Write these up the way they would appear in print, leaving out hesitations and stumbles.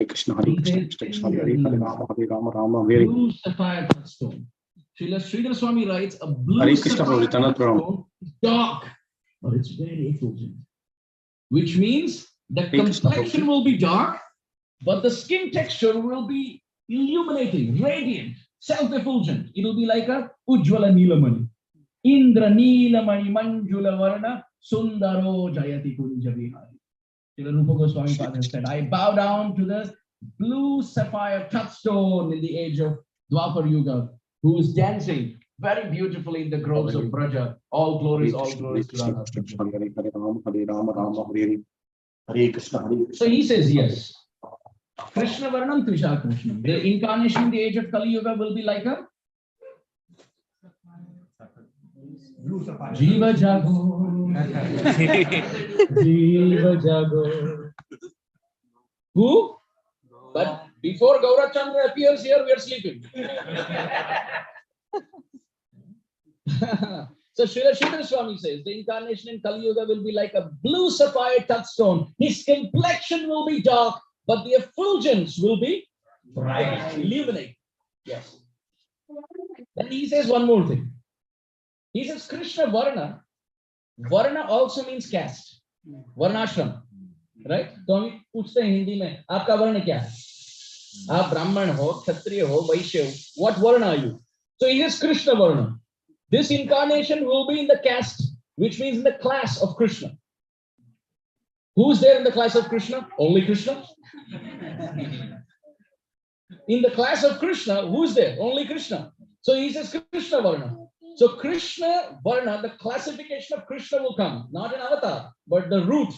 Krishna, Hare Krishna, Krishna Hare Hare, Rama Rama, Hare. Blue sapphire touchstone. Srila Sridhar Swami writes, a blue Hare Krishna, sapphire Prabhu, touchstone is dark, but it's very effulgent. Which means the complexion will be dark, but the skin texture will be illuminating, radiant, self-effulgent. It will be like a Ujjvala Nilamani. Indra Nilamani Manjula Varna Sundaro Jayati Kunja Vihari. Srila Rupa Goswami Father said, I bow down to the blue sapphire touchstone in the age of Dwapar Yuga, who is dancing very beautifully in the groves of Braja. All glories to Radha. Hare Rama Rama, Hare Krishna. So he says, yes. Krishna Varnam Trisha Krishna. The incarnation in the age of Kali Yuga will be like a Jiva Jago. Jiva Jago. Who? But before Gaurachandra appears here, we are sleeping. So Srila Sridhar Swami says the incarnation in Kali Yuga will be like a blue sapphire touchstone. His complexion will be dark, but the effulgence will be bright, illuminate. Yes. Then he says one more thing. He says Krishna Varna. Varna also means caste. Varnashram. Right? तो हम पूछते हैं हिंदी में आपका वर्ण क्या है? आप ब्राह्मण हो, क्षत्रिय हो, वैश्य हो. What varna are you? So he is Krishna Varna. This incarnation will be in the caste, which means in the class of Krishna. Who's there in the class of Krishna? Only Krishna. In the class of Krishna, who's there? Only Krishna. So he says Krishna Varna. So Krishna Varna, the classification of Krishna will come, not an avatar, but the root.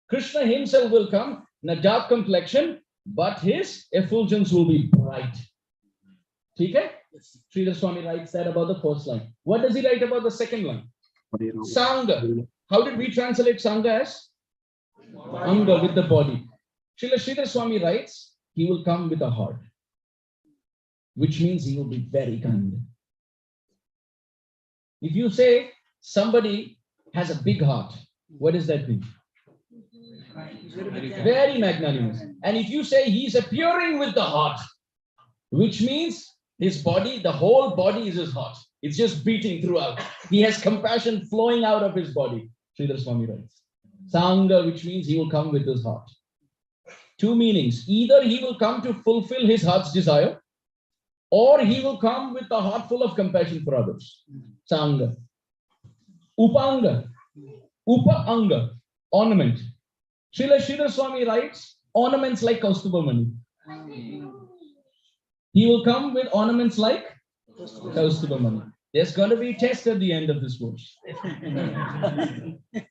Krishna himself will come in a dark complexion, but his effulgence will be bright. Okay? Sridhar Swami writes that about the first line. What does he write about the second line? Sangha. How did we translate Sangha as? Anga, with the body. Sridhar Swami writes, he will come with a heart, which means he will be very kind. If you say somebody has a big heart, what does that mean? Very magnanimous. And if you say he's appearing with the heart, which means his body, the whole body is his heart. It's just beating throughout. He has compassion flowing out of his body. Sridhar Swami writes. Sangha, which means he will come with his heart. Two meanings. Either he will come to fulfill his heart's desire, or he will come with a heart full of compassion for others. Sangha. Upanga. Upa-anga. Ornament. Sridhar Swami writes, ornaments like Kaustubha Mani. He will come with ornaments like Kaustubha Mani. There's going to be a test at the end of this verse.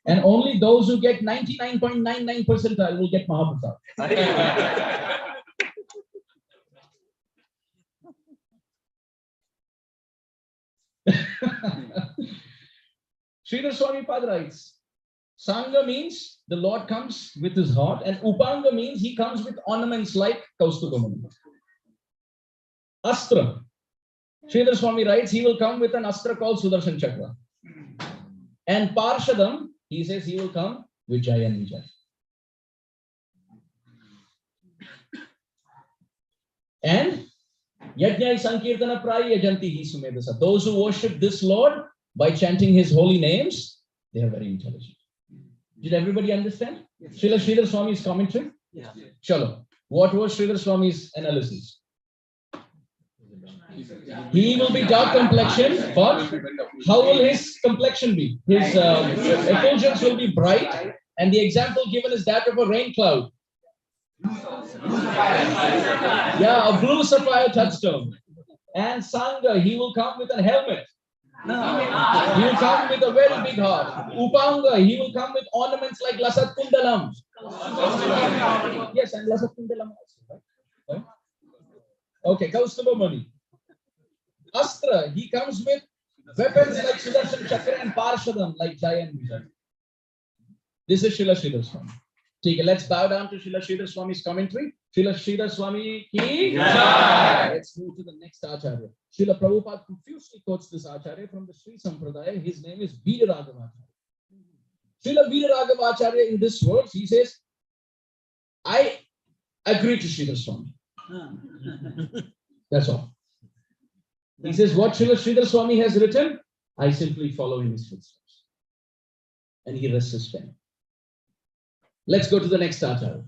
And only those who get 99.99 percentile will get Mahaprasad. Sridhar Swami Pad writes, Sangha means the Lord comes with his heart, and Upanga means he comes with ornaments like Kaustubha Mani. Astra. Sridhar Swami writes he will come with an astra called Sudarshan Chakra. And Parshadam, he says he will come with Jaya and Vijay. And Yajna Sankirtana Praya Janti Sumedasa. Those who worship this Lord by chanting his holy names, they are very intelligent. Did everybody understand? Yes. Sridhar Swami's commentary? Yeah. Chalo. What was Sridhar Swami's analysis? He will be dark complexion, but how will his complexion be? His effulgence will be bright, and the example given is that of a rain cloud. Yeah, a blue sapphire touchstone. And Sangha, he will come with a helmet. He will come with a very big heart. Upanga, he will come with ornaments like Lasat Kundalam. Yes, and Lasat Kundalam also. Right? Okay, Kaustubha Mani. Astra, he comes with weapons like Sudarshan Chakra and Parshadam like Jaya and Vijay. This is Sridhar Swami. Okay, let's bow down to Sridhar Swami's commentary. Sridhar Swami ki Jai. Let's move to the next Acharya. Srila Prabhupada profusely quotes this Acharya from the Sri Sampradaya. His name is Veera Raghavacharya. Srila Veera Raghavacharya in this verse, he says, I agree to Sridhar Swami. That's all. He says, what Sridhar Swami has written, I simply follow in his footsteps. And he rests his pen. Let's go to the next Acharya.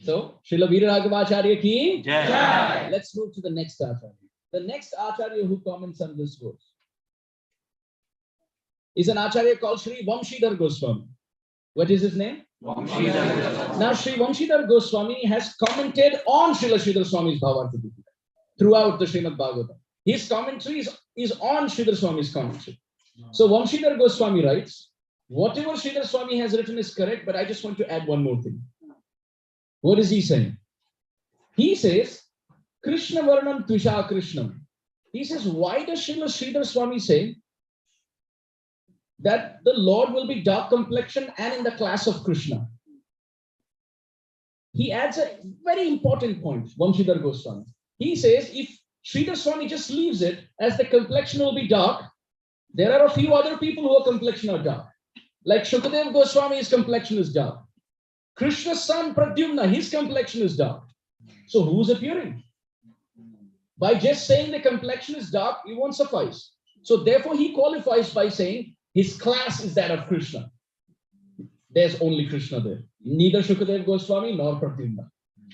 So, Srila Veeraraghavacharya ki Jai. Let's move to the next Acharya. The next Acharya who comments on this verse is an Acharya called Sri Vamshidhar Goswami. What is his name? Vamshidhar. Now, Sri Vamshidhar Goswami has commented on Srila Sridhar Swami's Bhavartha throughout the Srimad Bhagavatam. His commentary is on Sridhar Swami's commentary. So, Vamshidhar Goswami writes, whatever Sridhar Swami has written is correct, but I just want to add one more thing. What is he saying? He says, Krishna Varnam Tvisha Krishnam. He says, why does Sridhar Swami say that the Lord will be dark complexion and in the class of Krishna? He adds a very important point, Vamshidhar Goswami. He says, if Sridhar Swami just leaves it as the complexion will be dark, there are a few other people whose complexion are dark. Like Shukadev Goswami, his complexion is dark. Krishna's son Pradyumna, his complexion is dark. So who's appearing? By just saying the complexion is dark, it won't suffice. So therefore he qualifies by saying his class is that of Krishna. There's only Krishna there. Neither Shukadev Goswami nor Pradyumna.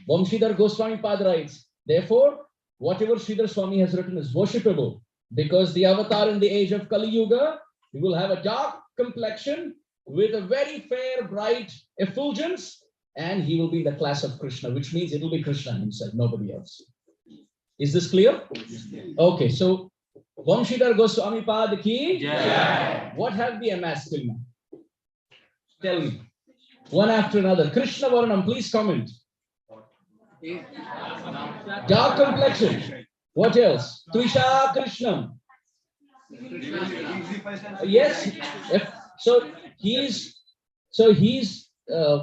Vamshidhar Goswami Pad writes, therefore, whatever Sridhar Swami has written is worshipable because the avatar in the age of Kali Yuga, he will have a dark complexion with a very fair, bright effulgence, and he will be in the class of Krishna, which means it will be Krishna himself, nobody else. Is this clear? Okay, so Vamshidhar Goswami Pad ki Jai. What have we amassed till now? Tell me. One after another. Krishna Varnam, please comment. Dark complexion. What else? Tvisha Krishnam. Yes. So his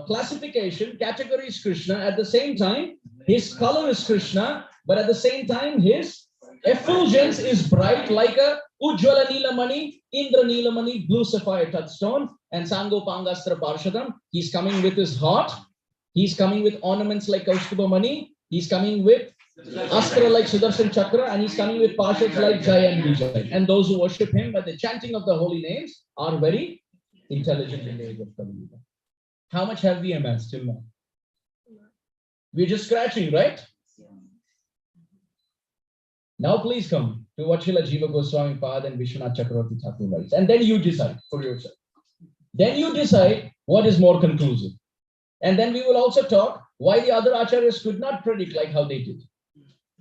classification, category is Krishna. At the same time, his color is Krishna, but at the same time, his effulgence is bright like a Ujjvala Neelamani, Indra Neelamani, blue sapphire touchstone, and Sango Pangastra Parshadam. He's coming with his heart. He's coming with ornaments like Kaustuba Mani. He's coming with Astra like Sudarshan Chakra, and he's coming with Parshads like Jaya and Vijay. And those who worship him by the chanting of the holy names are very intelligent in the age of Kali Yuga. How much have we amassed till now? We're just scratching, right? Now please come to what Srila Jiva Goswami Pad and Vishwanath Chakravarti Thakur writes, and then you decide for yourself. Then you decide what is more conclusive. And then we will also talk why the other acharyas could not predict like how they did.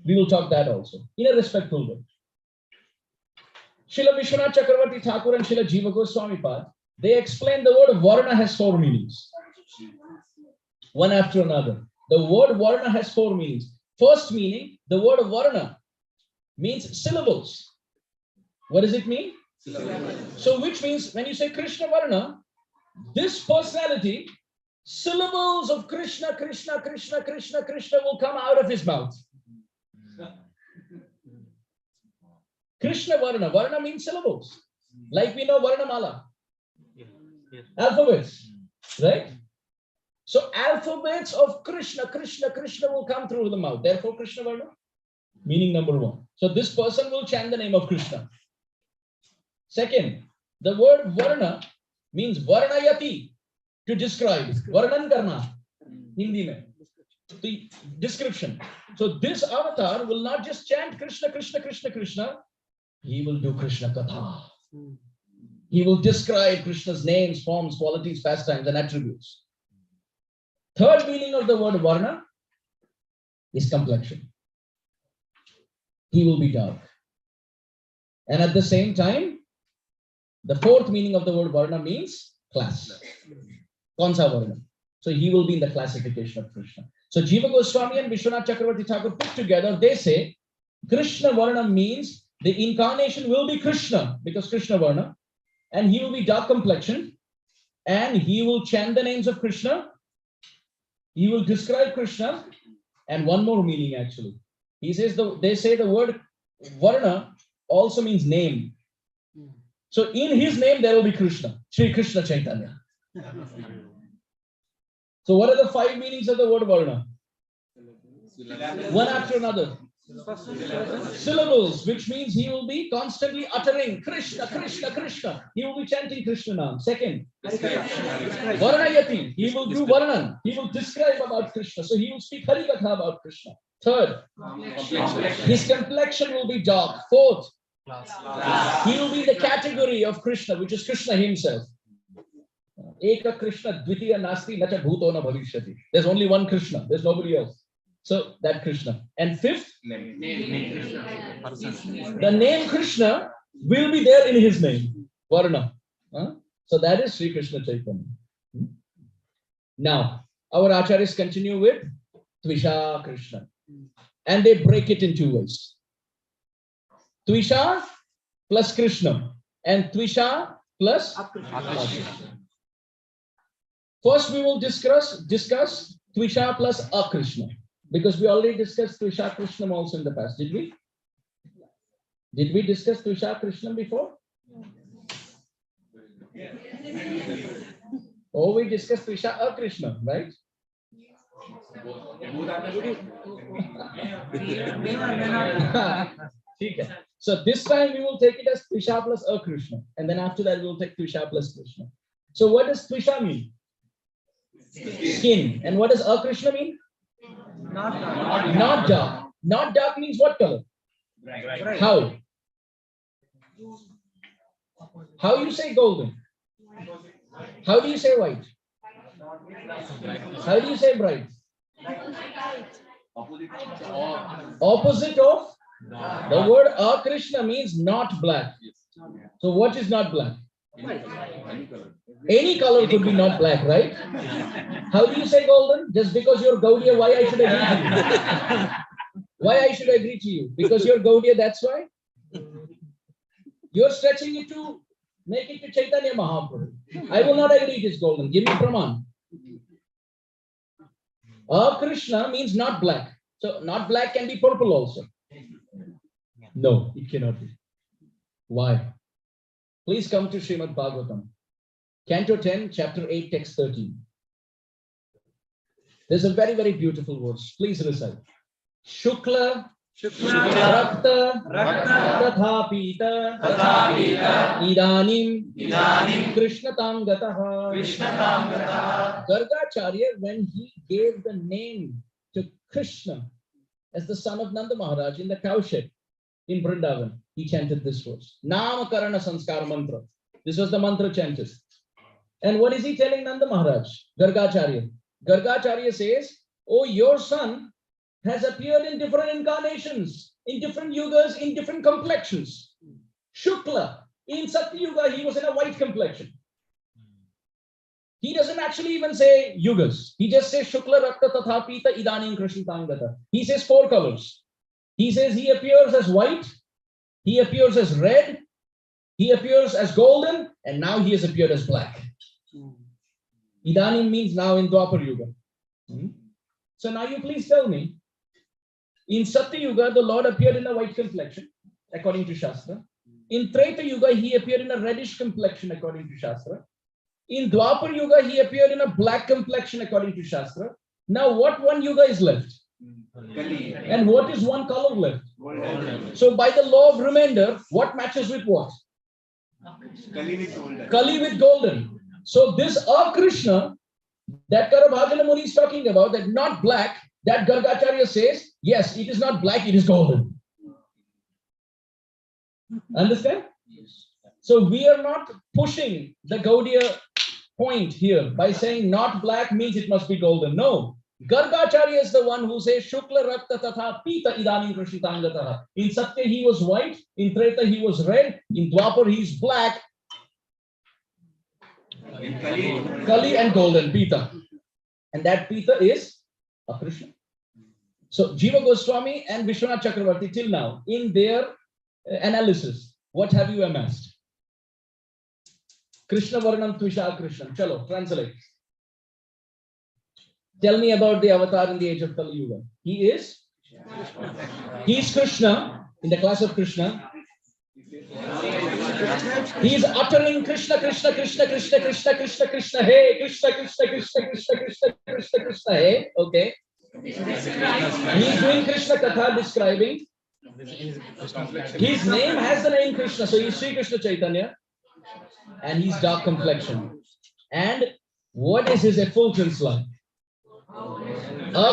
We will talk that also in a respectful way. Srila Vishwanath Chakravarti Thakur and Srila Jiva Goswami Pad, they explain the word Varna has 4 meanings. One after another. The word Varna has 4 meanings. First meaning, the word Varna means syllables. What does it mean? Syllables. So which means when you say Krishna Varna, this personality, syllables of Krishna, Krishna, Krishna, Krishna, Krishna will come out of his mouth. Krishna Varna. Varna means syllables. Like we know Varnamala. Alphabets. Right? So alphabets of Krishna, Krishna, Krishna will come through the mouth. Therefore Krishna Varna. Meaning number 1. So this person will chant the name of Krishna. Second, the word Varna means Varnayati, to describe. Varnan karna. Hindi mein. The description. So this avatar will not just chant Krishna, Krishna, Krishna, Krishna. He will do Krishna Katha. He will describe Krishna's names, forms, qualities, pastimes, and attributes. Third meaning of the word Varna is complexion. He will be dark. And at the same time, the fourth meaning of the word Varna means class. Konsa Varna. So he will be in the classification of Krishna. So Jiva Goswami and Vishwanath Chakravarti Thakur put together, they say Krishna Varna means the incarnation will be Krishna, because Krishna Varna, and he will be dark complexion, and he will chant the names of Krishna, he will describe Krishna, and one more meaning actually. He says they say the word Varna also means name. So in his name there will be Krishna, Sri Krishna Chaitanya. So what are the 5 meanings of the word Varna? One after another. Syllables, which means he will be constantly uttering Krishna, Krishna, Krishna. He will be chanting Krishna now. Second, Varanayati, he will do Varanan. He will describe about Krishna. So he will speak Harikatha about Krishna. Third, his complexion will be dark. Fourth, he will be in the category of Krishna, which is Krishna himself. Eka Krishna, Dvitiya Nasti, Nacha Bhuto na Bhavishyati. There's only one Krishna. There's nobody else. So that Krishna. And fifth, the name Krishna will be there in his name. Varna. So that is Sri Krishna Chaitanya. Now, our acharyas continue with Tvisha Krishna. And they break it in two ways. Tvisha plus Krishna. And Tvisha plus Akrishna. First, we will discuss Tvisha plus Akrishna. Because we already discussed Tvisha Krishna also in the past, did we? Did we discuss Tvisha Krishna before? Oh, we discussed Tvisha Krishna, right? So this time we will take it as Tvisha plus Krishna, and then after that we will take Tvisha plus Krishna. So what does Tvisha mean? Skin. And what does Krishna mean? Not dark. Not dark means what color? Bright. How? How you say golden? How do you say white? How do you say bright? Opposite of? The word Krishna means not black. So what is not black? Any color could be not black, right? How do you say golden? Just because you're Gaudiya, why I should agree to you? Why I should agree to you? Because you're Gaudiya, that's why? You're stretching it to make it to Chaitanya Mahaprabhu. I will not agree it is golden. Give me Praman. Krishna means not black. So not black can be purple also. No, it cannot be. Why? Please come to Srimad Bhagavatam. Canto 10, chapter 8, text 13. There's a very, very beautiful verse. Please recite. Shukla, Rakta, Tatha Pita, Idanim, Krishna Tam Gataha. Gargacharya, when he gave the name to Krishna as the son of Nanda Maharaj in the cowshed in Vrindavan, he chanted this verse. Namakarana Sanskar Mantra. This was the mantra chanted. And what is he telling Nanda Maharaj? Gargacharya. Gargacharya says, oh, your son has appeared in different incarnations, in different yugas, in different complexions. Shukla. In Satya Yuga, he was in a white complexion. He doesn't actually even say yugas. He just says Shukla Rakta Tatha Pita Idanim Krishna Tangata. He says 4 colors. He says he appears as white, he appears as red, he appears as golden, and now he has appeared as black. Idanim means now in Dwapar Yuga. So now you please tell me, in Satya Yuga, the Lord appeared in a white complexion, according to Shastra. In Treta Yuga, he appeared in a reddish complexion, according to Shastra. In Dwapar Yuga, he appeared in a black complexion, according to Shastra. Now, what one Yuga is left? And what is one color left? So, by the law of remainder, what matches with what? Kali with golden. So, this Krishna that Karabhajana Muni is talking about, that not black, that Gargacharya says, yes, it is not black, it is golden. Understand? So we are not pushing the Gaudiya point here by saying not black means it must be golden. No. Gargacharya is the one who says Shukla Rakta Tatha Pita Idanim Krishitangataha. In Satya he was white, in Treta he was red, in Dwapar he is black. Kali and golden, Pita. And that Pita is a Krishna. So Jiva Goswami and Vishwanath Chakravarti till now, in their analysis, what have you amassed? Krishna Varnam Tvisha Krishna. Chalo, translate. Tell me about the avatar in the age of Kali Yuga. He is Krishna, in the class of Krishna. He is uttering Krishna, Krishna, Krishna, Krishna, Krishna, Krishna, Krishna, hey, Krishna, Krishna, Krishna, Krishna, Krishna, Krishna, Krishna, hey. Okay. He is doing Krishna Katha describing. His name has the name Krishna, so he is Sri Krishna Chaitanya, and he's dark complexion. And what is his effulgence like?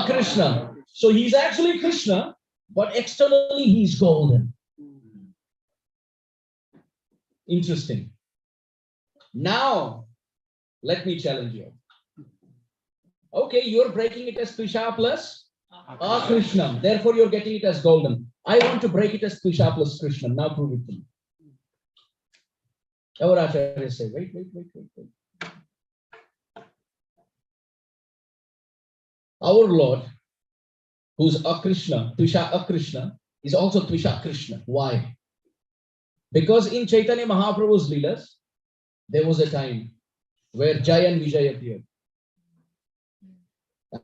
Krishna. So he's actually Krishna, but externally he's golden. Interesting. Now, let me challenge you. Okay, you're breaking it as Tvisha plus Krishna. Therefore, you're getting it as golden. I want to break it as Tvisha plus Krishna. Now prove it to me. Our Acharya say, wait. Our Lord, who's Krishna, Tvisha Krishna, is also Tvisha Krishna. Why? Because in Chaitanya Mahaprabhu's Leelas, there was a time where Jai and Vijay appeared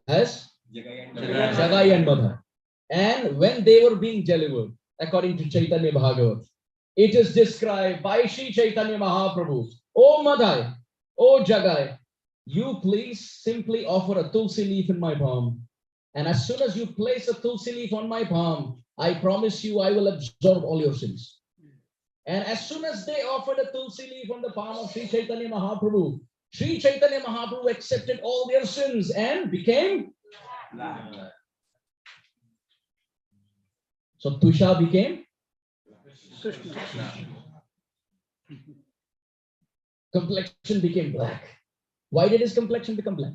as Jagai and Madha. And when they were being delivered, according to Chaitanya Bhagavat, it is described by Sri Chaitanya Mahaprabhu, O Madhai, O Jagai, you please simply offer a tulsi leaf in my palm. And as soon as you place a tulsi leaf on my palm, I promise you I will absorb all your sins. And as soon as they offered a tulsi leaf on the palm of Sri Chaitanya Mahaprabhu, Sri Chaitanya Mahaprabhu accepted all their sins and became black. So Tvisha became Krishna. Complexion became black. Why did his complexion become black?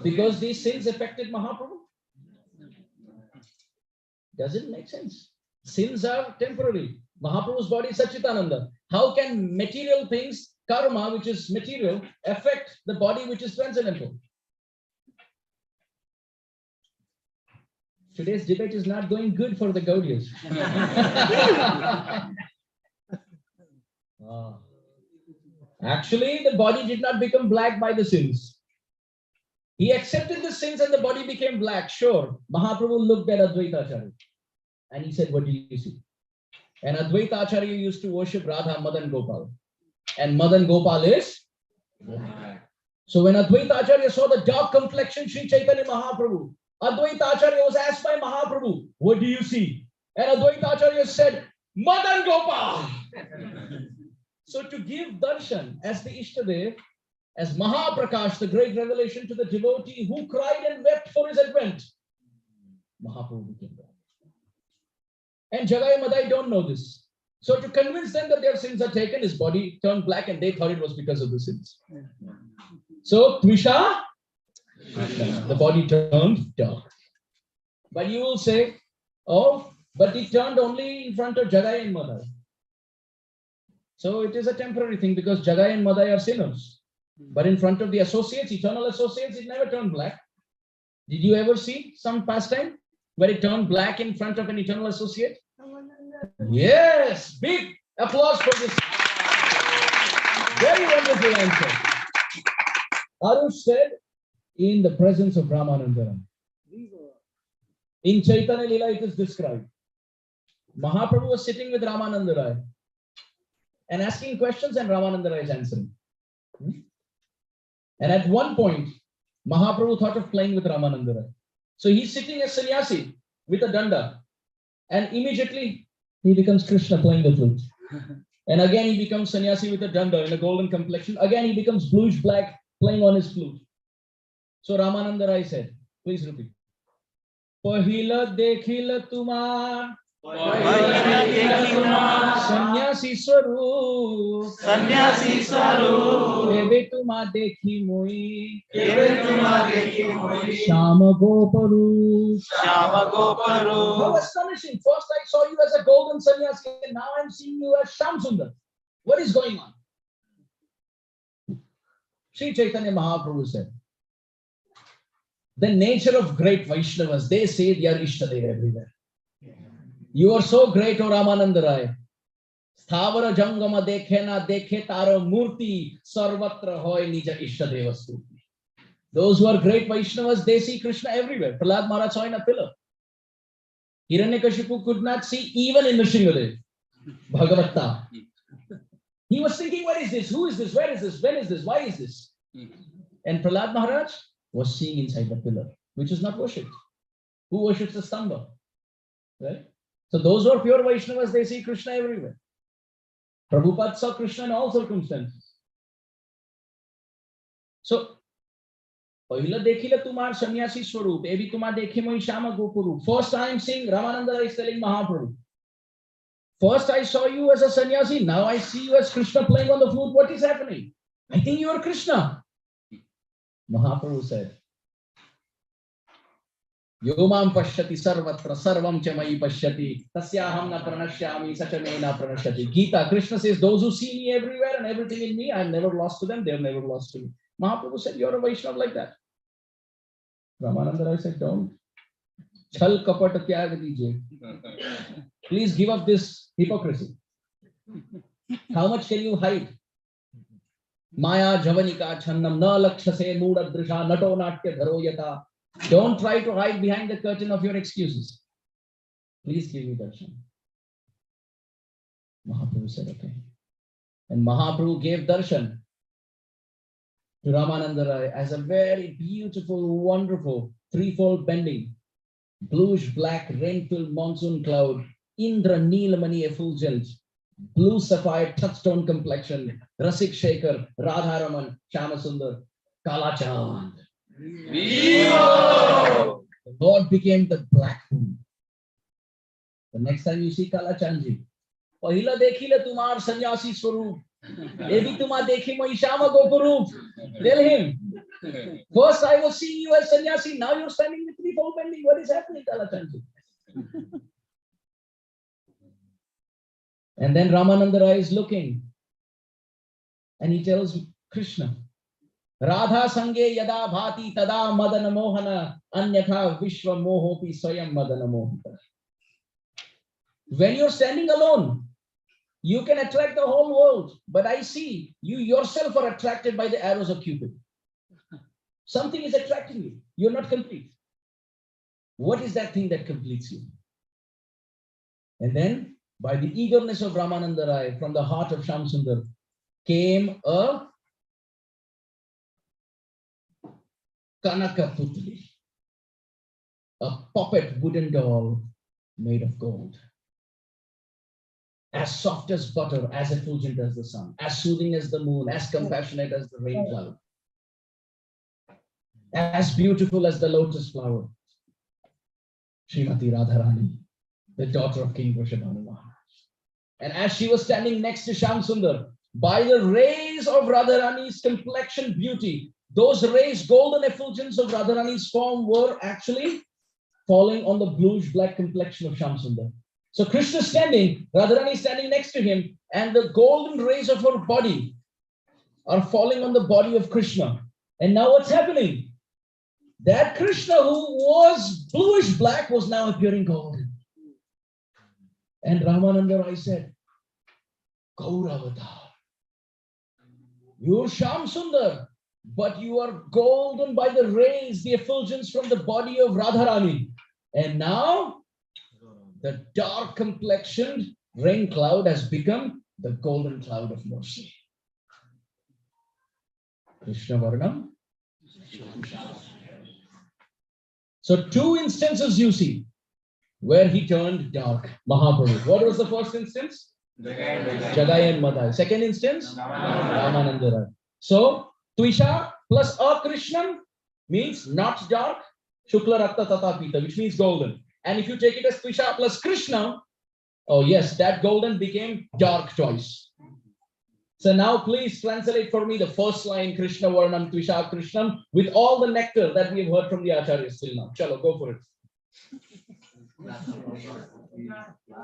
Because these sins affected Mahaprabhu. Doesn't make sense. Sins are temporary. Mahaprabhu's body is Satchitananda. How can material things, karma, which is material, affect the body which is transcendental? Today's debate is not going good for the Gaudiyas. Actually, the body did not become black by the sins. He accepted the sins and the body became black. Sure, Mahaprabhu looked at Advaita Acharya and he said, what do you see? And Advaita Acharya used to worship Radha Madan Gopal. And Madan Gopal is black. So when Advaita Acharya saw the dark complexion Sri Chaitanya Mahaprabhu, Advaita Acharya was asked by Mahaprabhu, what do you see? And Advaita Acharya said, Madan Gopal. So to give darshan as the Ishtadev, as Mahaprakash, the great revelation to the devotee who cried and wept for his advent, Mahaprabhu became black. And Jagai and Madai don't know this. So to convince them that their sins are taken, his body turned black and they thought it was because of the sins. So Tvisha, the body turned dark. But you will say, oh, but it turned only in front of Jagai and Madai. So it is a temporary thing because Jagai and Madai are sinners. But in front of the associates, eternal associates, it never turned black. Did you ever see some pastime where it turned black in front of an eternal associate? Yes, big applause for this. Very wonderful answer. Arush said, in the presence of Ramananda. In Chaitanya Lila, it is described. Mahaprabhu was sitting with Ramananda Rai and asking questions, and Ramananda Rai is answering. And at one point, Mahaprabhu thought of playing with Ramananda Rai. So he's sitting as sannyasi with a danda, and immediately he becomes Krishna playing the flute. And again he becomes sannyasi with a danda in a golden complexion. Again he becomes bluish black playing on his flute. So Ramananda Rai said, please repeat. Pahila dekhila tumar Sannyasi Swarup Ebe tuma dekhi moi Shama Goparu. How astonishing. First I saw you as a golden sannyasi and now I'm seeing you as Sham Sundar. What is going on? Sri Chaitanya Mahaprabhu said, the nature of great Vaishnavas, they say they are Ishtadev everywhere. You are so great, O Ramananda Rai. Sthavara jangama dekhe na dekhe taro murti sarvatra hoy nija Ishtadeva stuti. Those who are great Vaishnavas, they see Krishna everywhere. Prahlad Maharaj saw in a pillar. Hiranyakashipu could not see even in the Sringadev. Bhagavatta. He was thinking, what is this? Who is this? Where is this? When is this? Why is this? And Prahlad Maharaj was seeing inside the pillar, which is not worshipped. Who worships the stamba? Right? So those who are pure Vaishnavas, they see Krishna everywhere. Prabhupada saw Krishna in all circumstances. So, Pahila dekhila tumar sannyasi swarup, ebi tuma dekhe moi shama gopurup. First I am seeing Ramananda is telling Mahaprabhu. First I saw you as a sannyasi, now I see you as Krishna playing on the flute. What is happening? I think you are Krishna. Mahaprabhu said, Yomam pashyati sarvatra sarvam chamai pashyati tasyaham na pranashyami sachame na pranashyati. Gita, Krishna says, those who see me everywhere and everything in me, I am never lost to them, they have never lost to me. Mahaprabhu said, you're a Vaishnava like that. Ramananda Rai said, don't. Chal kapat tyag dijiye. Please give up this hypocrisy. How much can you hide? Maya javanika channam na lakshase mooda drisha nato natya dharo yata. Don't try to hide behind the curtain of your excuses. Please give me darshan. Mahaprabhu said, okay. And Mahaprabhu gave darshan to Ramananda Rai as a very beautiful, wonderful, threefold bending, bluish black rain-filled monsoon cloud, Indra Neelamani effulgent, blue sapphire touchstone complexion, Rasik Shekhar, Radharaman, Shamasundar, Kalachand. The Lord became the black moon. The next time you see Kalachandji, Pahila dekhila tumar sannyasi swarup, ebi tuma dekhi moi shama gopurup. Tell him. First I was seeing you as sannyasi, now you're standing with threefold bending. What is happening, Kalachandji? And then Ramananda Rai is looking and he tells Krishna, Radha sange yada bhati tada madana mohana anyatha vishwa mohopi swayam madana mohita. When you're standing alone, you can attract the whole world, but I see you yourself are attracted by the arrows of Cupid. Something is attracting you. You're not complete. What is that thing that completes you? And then, by the eagerness of Ramananda Rai, from the heart of Shamsundar, came a Kanaka Putli, a puppet wooden doll made of gold. As soft as butter, as effulgent as the sun, as soothing as the moon, as compassionate as the rain cloud, as beautiful as the lotus flower. Srimati Radharani, the daughter of King Vrishabhanu Maharaj. And as she was standing next to Shamsundar, by the rays of Radharani's complexion beauty, those rays, golden effulgence of Radharani's form, were actually falling on the bluish black complexion of Shamsundar. So Krishna standing, Radharani standing next to him, and the golden rays of her body are falling on the body of Krishna. And now what's happening? That Krishna who was bluish black was now appearing golden. And Ramananda Rai said, Gauravatar, you're Shamsundar, but you are golden by the rays, the effulgence from the body of Radharani. And now, the dark complexioned rain cloud has become the golden cloud of mercy. Krishna Varnam. So two instances you see where he turned dark. Mahaprabhu. What was the first instance? Jagai and Madai. Second instance? Ramananda Rai. So Tvisha plus Akrishnan means not dark. Shukla Rakta Tata Pita, which means golden. And if you take it as Tvisha plus Krishna, oh yes, that golden became dark twice. So now please translate for me the first line, Krishna Varnam Tvisha Krishnam, with all the nectar that we have heard from the Acharyas till now. Chalo, go for it.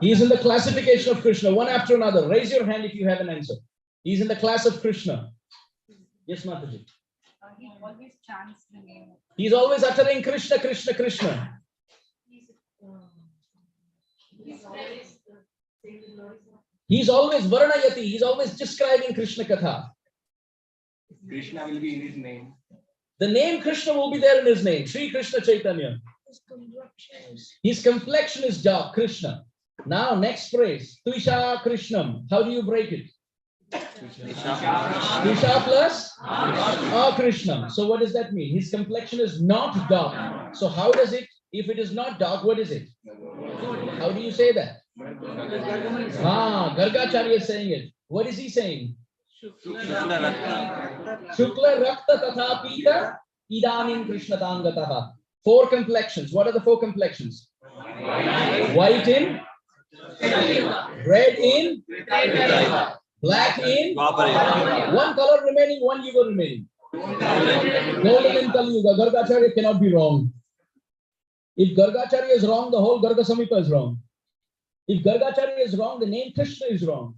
He is in the classification of Krishna, one after another. Raise your hand if you have an answer. He is in the class of Krishna. Yes, Mataji. He always chants the name. He is always uttering Krishna, Krishna, Krishna. He's always Varanayati. He's always describing Krishna Katha. Krishna will be in his name. The name Krishna will be there in his name. Sri Krishna Chaitanya. His complexion is dark, Krishna. Now, next phrase. Tvisha Krishnam. How do you break it? Trisha plus Krishna. So what does that mean? His complexion is not dark. So how does it, if it is not dark, what is it? How do you say that? Gargacharya is saying it. What is he saying? Shukla Rakta Tatha Pita Idanim Krishna Tangataha. 4 complexions. What are the 4 complexions? White in, red in, black in, 1 color remaining, 1 yuga remaining. Golden in Kali Yuga. Gargacharya cannot be wrong. If Gargacharya is wrong, the whole Garga Samhita is wrong. If Gargacharya is wrong, the name Krishna is wrong.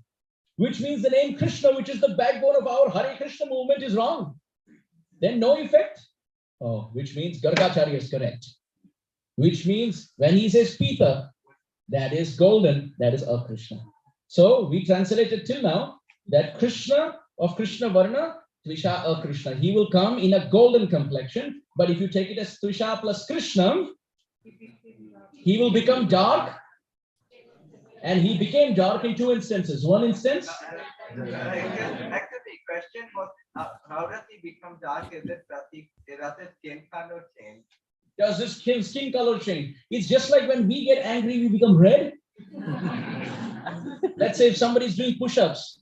Which means the name Krishna, which is the backbone of our Hare Krishna movement, is wrong. Then no effect. Oh, which means Gargacharya is correct. Which means when he says Pita, that is golden, that is Krishna. So we translated till now that Krishna of Krishna Varna, Trisha Krishna. He will come in a golden complexion, but if you take it as Trisha plus Krishna, he will become dark. And he became dark in 2 instances. One instance. Actually, the question was, how does he become dark? Is it does his skin color change? Does his skin color change? It's just like when we get angry, we become red. Let's say if somebody's doing push-ups,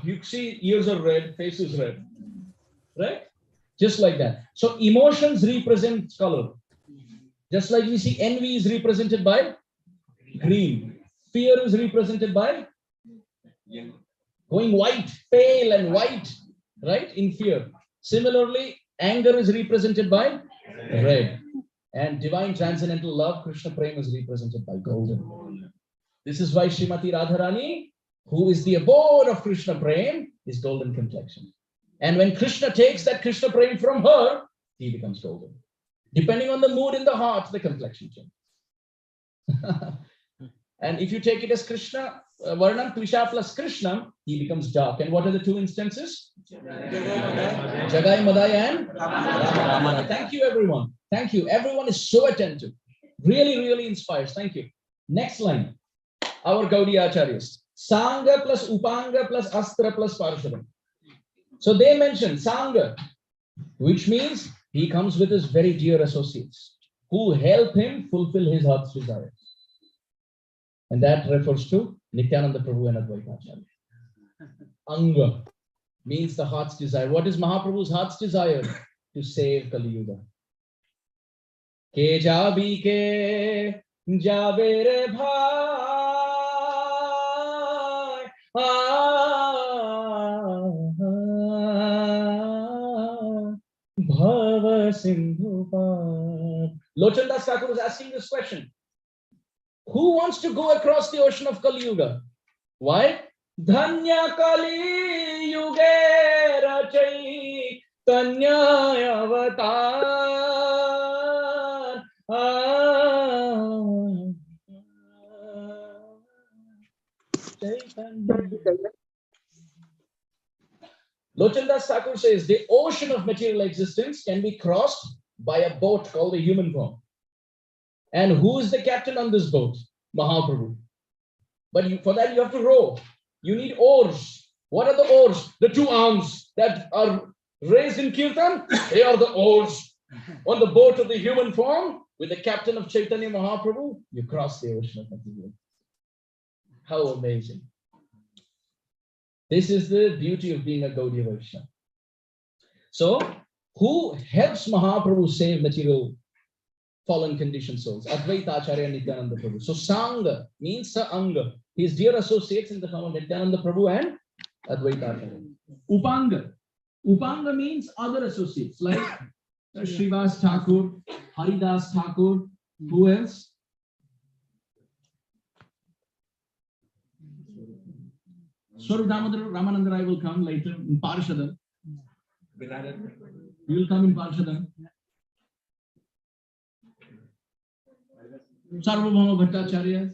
you see ears are red, face is red, right? Just like that. So emotions represent color. Just like we see envy is represented by green. Fear is represented by going white, pale and white, right? In fear. Similarly, anger is represented by red. And divine transcendental love, Krishna Prema, is represented by golden. This is why Srimati Radharani, who is the abode of Krishna Prema, is golden complexion. And when Krishna takes that Krishna Prema from her, he becomes golden. Depending on the mood in the heart, the complexion changes. And if you take it as Krishna, Varnam, Trisha plus Krishna, he becomes dark. And what are the 2 instances? Jagai, Madai and Rama. Thank you, everyone. Thank you. Everyone is so attentive. Really, really inspires. Thank you. Next line. Our Gaudiya Acharyas. Sangha plus Upanga plus Astra plus Parshadam. So they mention Sangha, which means he comes with his very dear associates who help him fulfill his heart's desires. And that refers to Nityananda Prabhu and Advaita Acharya. Anga means the heart's desire. What is Mahaprabhu's heart's desire? To save Kali Yuga. Ke jabi ke jabe re bhai bhava sindhu par. Lochan Das Thakur is asking this question. Who wants to go across the ocean of Kali Yuga? Why? Dhanya Kali Yuge Rachai Tanya Avatar. Lochan Das Thakur says the ocean of material existence can be crossed by a boat called the human form. And who is the captain on this boat? Mahaprabhu. But for that you have to row. You need oars. What are the oars? The 2 arms that are raised in Kirtan, they are the oars. On the boat of the human form, with the captain of Chaitanya Mahaprabhu, you cross the ocean of material. How amazing. This is the beauty of being a Gaudiya Vaishnava. So, who helps Mahaprabhu save material fallen conditioned souls? Advaita Acharya and Nityananda Prabhu. So Sangha means Anga. His dear associates in the form of Nityananda Prabhu and Advaita Acharya. Upanga. Upanga means other associates like Srivas Thakur, Haridas Thakur. Who else? Swarup Damodar Ramananda Rai will come later in Parshadam. He will come in Parshadam. Sarvabhauma Bhattacharya.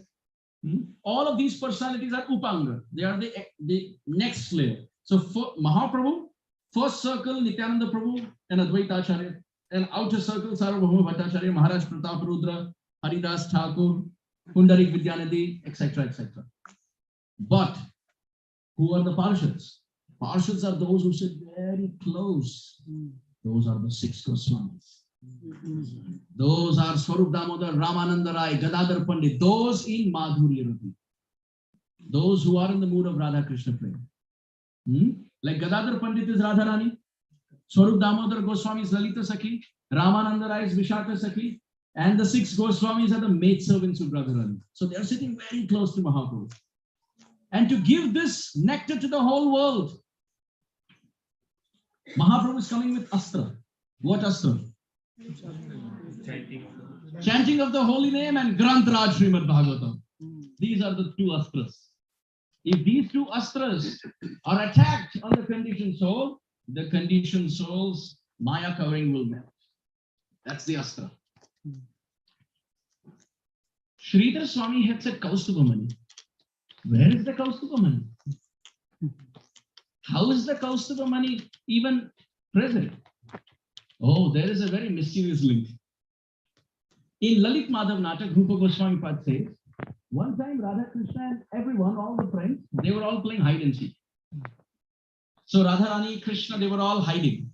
All of these personalities are Upanga. They are the next layer. So for Mahaprabhu, first circle Nityananda Prabhu and Advaita Acharya, and outer circle Sarvabhauma Bhattacharya, Maharaj Pratap Rudra, Haridas Thakur, Pundarik Vidyanidhi, etc., etc. But Who are the Parshads? Parshads are those who sit very close. Those are the 6 Goswamis. Those are Swarup Damodar, Ramananda Rai, Gadadhar Pandit. Those in Madhurya Rati. Those who are in the mood of Radha Krishna prema. Like Gadadhar Pandit is Radharani, Swarup Damodar Goswami is Lalita Sakhi, Ramananda Rai is Vishaka Sakhi, and the 6 Goswamis are the maidservants of Radharani. So they are sitting very close to Mahaprabhu. And to give this nectar to the whole world, Mahaprabhu is coming with Astra. What Astra? Chanting of the holy name and Granth Raj Srimad Bhagavatam. These are the 2 Astras. If these 2 Astras are attacked on the conditioned soul, the conditioned soul's Maya covering will melt. That's the Astra. Sridhar Swami had said Kaustubha Mani. Where is the Kaustubha Mani? How is the Kaustubha Mani even present? Oh, there is a very mysterious link. In Lalit Madhav Natak, Rupa Goswami Pad says, one time Radha Krishna and everyone, all the friends, they were all playing hide and seek. So Radharani, Krishna, they were all hiding.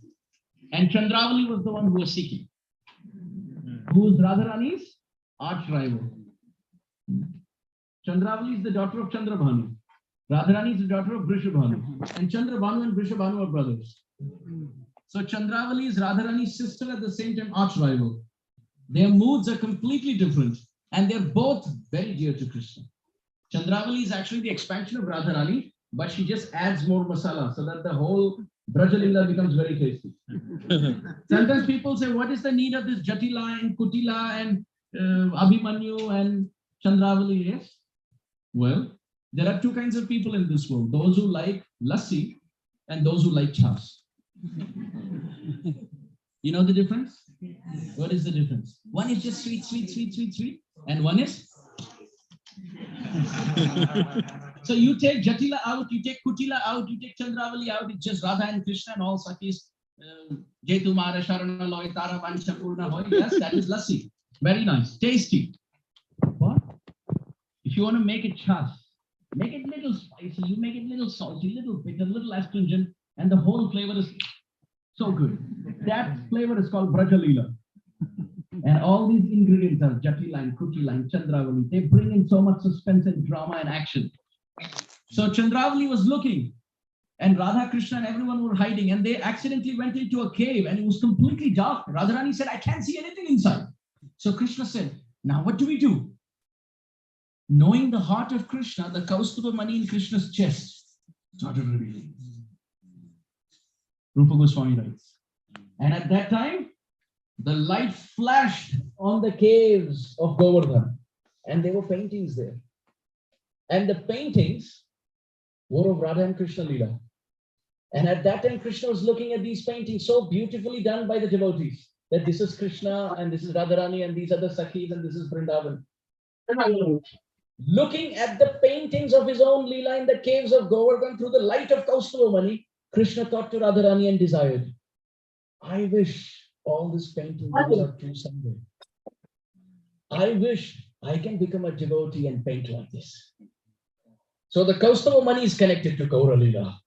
And Chandravali was the one who was seeking. Who is Radharani's arch rival? Chandravali is the daughter of Chandrabhanu. Radharani is the daughter of Vrishabhanu. And Chandrabhanu and Vrishabhanu are brothers. So Chandravali is Radharani's sister, at the same time arch rival. Their moods are completely different. And they're both very dear to Krishna. Chandravali is actually the expansion of Radharani, but she just adds more masala so that the whole Brajalila becomes very tasty. Sometimes people say, what is the need of this Jatila and Kutila and Abhimanyu and Chandravali? Yes. Well, there are 2 kinds of people in this world. Those who like lassi and those who like chas. You know the difference? What is the difference? One is just sweet, sweet, sweet, sweet, sweet. And one is? So you take Jatila out, you take Kutila out, you take Chandravali out, it's just Radha and Krishna and all Sakhis. Jetu Mara Sharana Loy Tara Vanshapurna Hoy. Yes, that is lassi. Very nice, tasty. What? If you want to make it chas, make it little spicy, you make it little salty, little bitter, little astringent, and the whole flavor is so good. That flavor is called Brajalila. And all these ingredients are Jatila and Kutila and Chandravali. They bring in so much suspense and drama and action. So Chandravali was looking, and Radha Krishna and everyone were hiding, and they accidentally went into a cave, and it was completely dark. Radharani said, I can't see anything inside. So Krishna said, now what do we do? Knowing the heart of Krishna, the Kaustubha Mani in Krishna's chest started revealing. Rupa Goswami writes. And at that time, the light flashed on the caves of Govardhan, and there were paintings there. And the paintings were of Radha and Krishna Leela. And at that time, Krishna was looking at these paintings so beautifully done by the devotees, that this is Krishna, and this is Radharani, and these are the Sakhis, and this is Vrindavan. Looking at the paintings of his own Leela in the caves of Govardhan through the light of Kaustubha Mani, Krishna thought to Radharani and desired, I wish all these paintings are true someday. I wish I can become a devotee and paint like this. So the Kaustubha Mani is connected to Gaura Leela,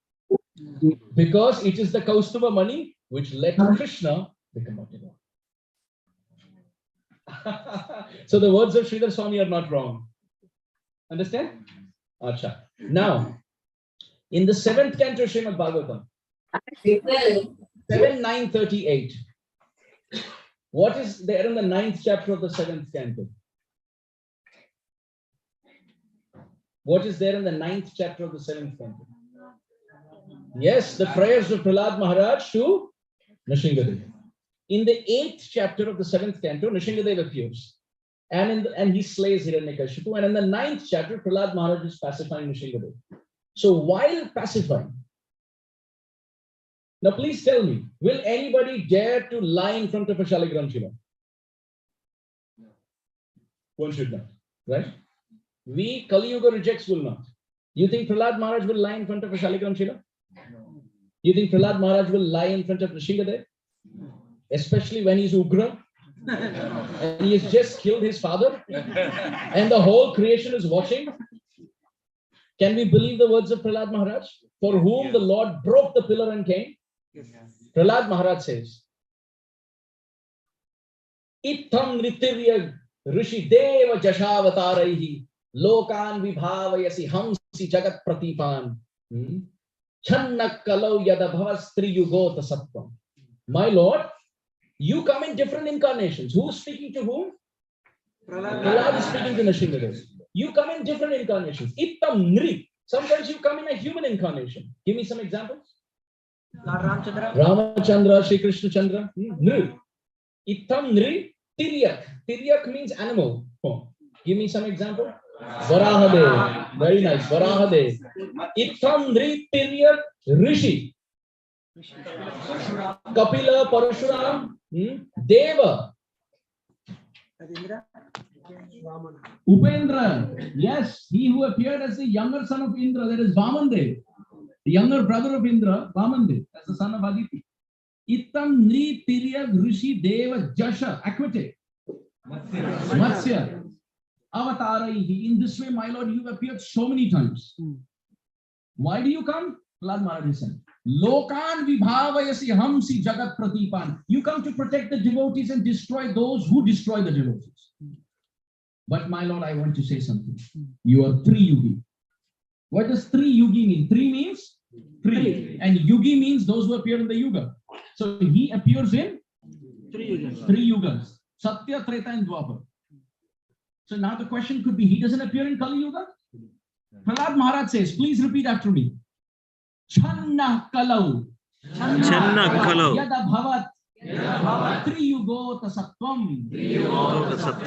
because it is the Kaustubha Mani which let Krishna become a devotee. So the words of Sridhar Swami are not wrong. Understand? Acha. Now, in the 7th canto Srimad Bhagavatam, 7:938. What is there in the 9th chapter of the 7th canto? What is there in the 9th chapter of the 7th canto? Yes, the prayers of Prahlad Maharaj to Nrsimhadev. In the 8th chapter of the 7th canto, Nrsimhadev appears. And he slays Hiranyakashipu. And in the 9th chapter, Prahlad Maharaj is pacifying Nrsimhadev. So while pacifying, now please tell me, will anybody dare to lie in front of a Shaligram Shila? One should not, right? We, Kali Yuga rejects will not. You think Prahlad Maharaj will lie in front of a Shaligram Shila? You think Prahlad Maharaj will lie in front of Nrsimhadev? Especially when he's Ugra and he has just killed his father and the whole creation is watching? Can we believe the words of Prahlad Maharaj? For whom the Lord broke the pillar and came? Prahlad Maharaj says, Itham nitirya rishi deva jashavatarahi lokan vibhavayasi hamsi jagat pratipan channa kalau yada bhavastri yugota sattvam. My Lord, you come in different incarnations. Who is speaking to whom? Prahlad is speaking to Nrsimhadev. You come in different incarnations. Ittam nri. Sometimes you come in a human incarnation. Give me some examples. Ramachandra, Shri Krishna Chandra. Nri. Ittam nri tiryak. Tiryak means animal form. Give me some example. Varahadev. Very nice. Varahadev. Ittam nri tiryak rishi. Kapila, Parashuram, Deva. Upendra, yes, he who appeared as the younger son of Indra, that is Vamandev, the younger brother of Indra, Vamandev, as the son of Aditi. Ittam Nri Tirya Rishi Deva Jasha, aquatic, Matsya, Avataraihi. In this way, my Lord, you have appeared so many times. Why do you come? Prahlad Maharaj said, Lokan vibhavayasi hamsi jagat pratipan. You come to protect the devotees and destroy those who destroy the devotees. But my Lord, I want to say something. You are Tri-Yugi. What does Tri-Yugi mean? Tri means three. And Yugi means those who appear in the Yuga. So he appears in three Yugas. Satya, Treta and Dwapar. So now the question could be, he doesn't appear in Kali Yuga? Prahlad Maharaj says, please repeat after me. Channa kalau. Channa kalau. Yada bhavat. Triyugota sattvam.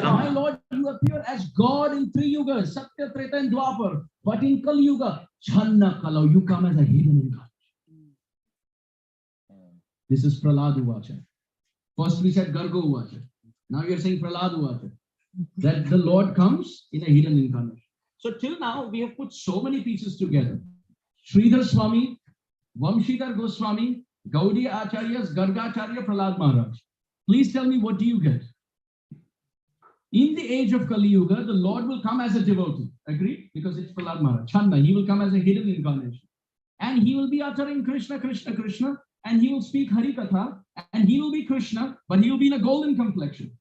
My Lord, you appear as God in three yugas, Satya, Treta and Dwapar. But in Kali Yuga, Channa kalau, you come as a hidden incarnation. This is Prahlad Uvacha. First we said Garga Uvacha. Now we are saying Prahlad Uvacha. That the Lord comes in a hidden incarnation. So till now, we have put so many pieces together. Sridhar Swami, Vamshidhar Goswami, Gaudiya Acharyas, Gargacharya, Prahlad Maharaj. Please tell me, what do you get? In the age of Kali Yuga, the Lord will come as a devotee. Agreed? Because it's Prahlad Maharaj. Chanda, he will come as a hidden incarnation. And he will be uttering Krishna, Krishna, Krishna. And he will speak Hari Katha. And he will be Krishna, but he will be in a golden complexion.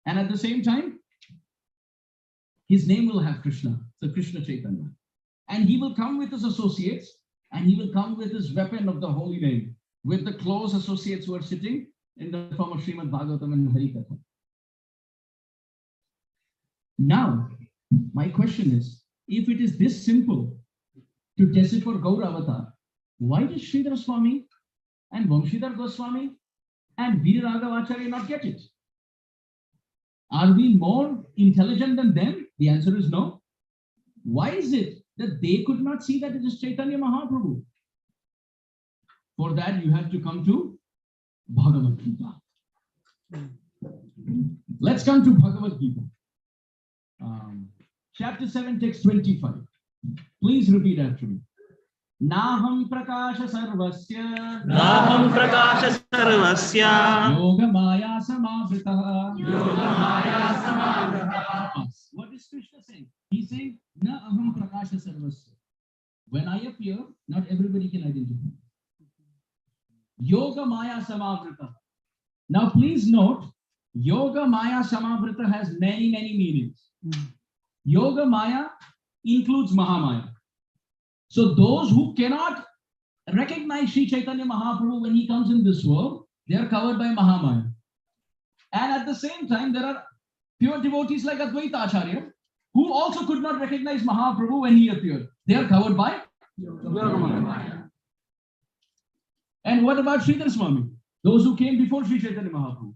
And at the same time, his name will have Krishna. So Krishna Chaitanya. And he will come with his associates. And he will come with his weapon of the holy name, with the close associates who are sitting in the form of Srimad Bhagavatam and Harikatha. Now, my question is, if it is this simple to decipher Gaur Avatar, why did Sridhar Swami and Vamshidhar Goswami and Veeraraghavacharya not get it? Are we more intelligent than them? The answer is no. Why is it that they could not see that it is Chaitanya Mahaprabhu? For that, you have to come to Bhagavad Gita. Let's come to Bhagavad Gita. Chapter 7, text 25. Please repeat after me. Naham prakasha sarvasya. Naham prakasha sarvasya. Yoga maya samavritaha. Yoga maya samavritaha. What is Krishna saying? He's saying, Na aham prakasha sarvasya. When I appear, not everybody can identify. Yoga maya samavritaha. Now please note, Yoga maya samavrita has many, many meanings. Yoga maya includes Mahamaya. So those who cannot recognize Sri Chaitanya Mahaprabhu when he comes in this world, they are covered by Mahamaya. And at the same time, there are pure devotees like Advaita Acharya, who also could not recognize Mahaprabhu when he appeared. They are covered by Yoga Maya. And what about Sridhar Swami? Those who came before Sri Chaitanya Mahaprabhu?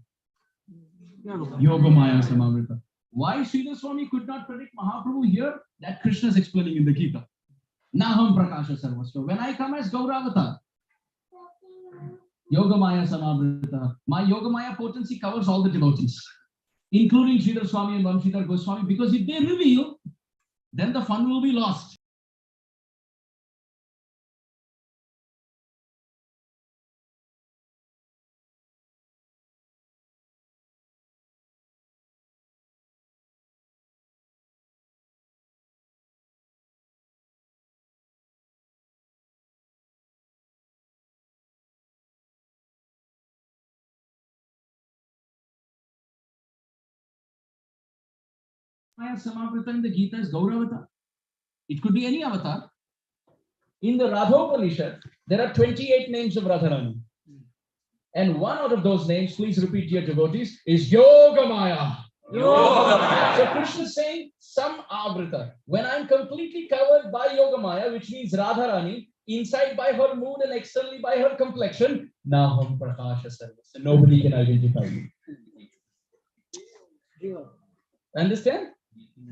Yoga Maya Samavrita. Why Sridhar Swami could not predict Mahaprabhu here? That Krishna is explaining in the Gita. Naham Prakasha Sarvasva. When I come as Gauravatar, Yoga Maya Samavrita. My Yoga Maya potency covers all the devotees, including Sridhar Swami and Vamshidhar Goswami, because if they reveal, then the fun will be lost. Samavrita in the Gita is Gaura avatar. It could be any avatar. In the Radhopanishad, there are 28 names of Radharani. And one out of those names, please repeat, dear devotees, is Yogamaya. Yogamaya. So Krishna is saying, some avrita. When I'm completely covered by Yogamaya, which means Radharani, inside by her mood and externally by her complexion, Naham Prakasha Sarvasya. Nobody can identify me. Understand?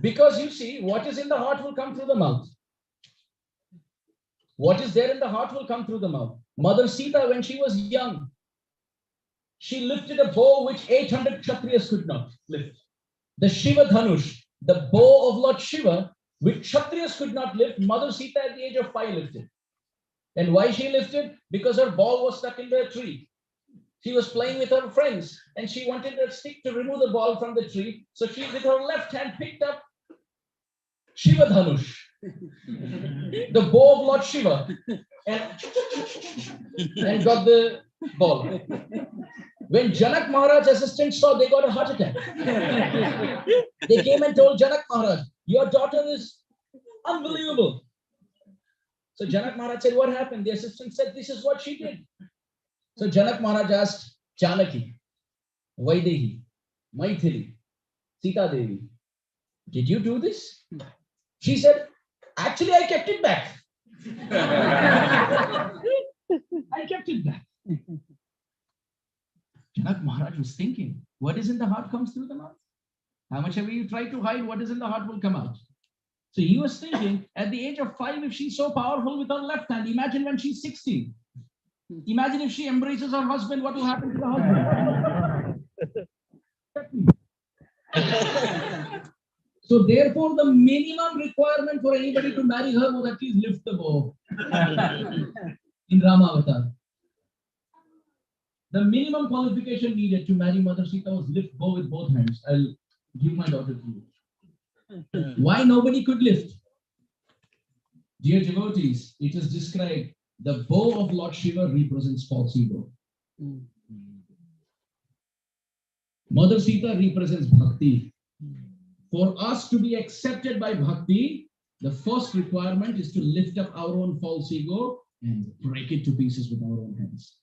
Because you see, what is in the heart will come through the mouth. What is there in the heart will come through the mouth. Mother Sita, when she was young, she lifted a bow which 800 Kshatriyas could not lift. The Shiva Dhanush, the bow of Lord Shiva, which Kshatriyas could not lift, Mother Sita at the age of 5 lifted. And why she lifted? Because her ball was stuck in the tree. She was playing with her friends and she wanted a stick to remove the ball from the tree. So she, with her left hand, picked up Shiva Dhanush, the bow of Lord Shiva, and got the ball. When Janak Maharaj's assistants saw, they got a heart attack. They came and told Janak Maharaj, your daughter is unbelievable. So Janak Maharaj said, what happened? The assistant said, this is what she did. So Janak Maharaj asked Janaki, Vaidehi, Maithili, Sita Devi, did you do this? She said, actually, I kept it back. I kept it back. Janak Maharaj was thinking, what is in the heart comes through the mouth. How much ever you try to hide, what is in the heart will come out. So he was thinking, at the age of 5, if she's so powerful with her left hand, imagine when she's 16. Imagine if she embraces her husband, what will happen to the husband? So therefore, the minimum requirement for anybody to marry her was at least lift the bow in Rama Avatar. The minimum qualification needed to marry Mother Sita was lift bow with both hands. I'll give my daughter to you. Why nobody could lift? Dear devotees, it is described, the bow of Lord Shiva represents false ego. Mother Sita represents bhakti. For us to be accepted by bhakti, the first requirement is to lift up our own false ego and break it to pieces with our own hands.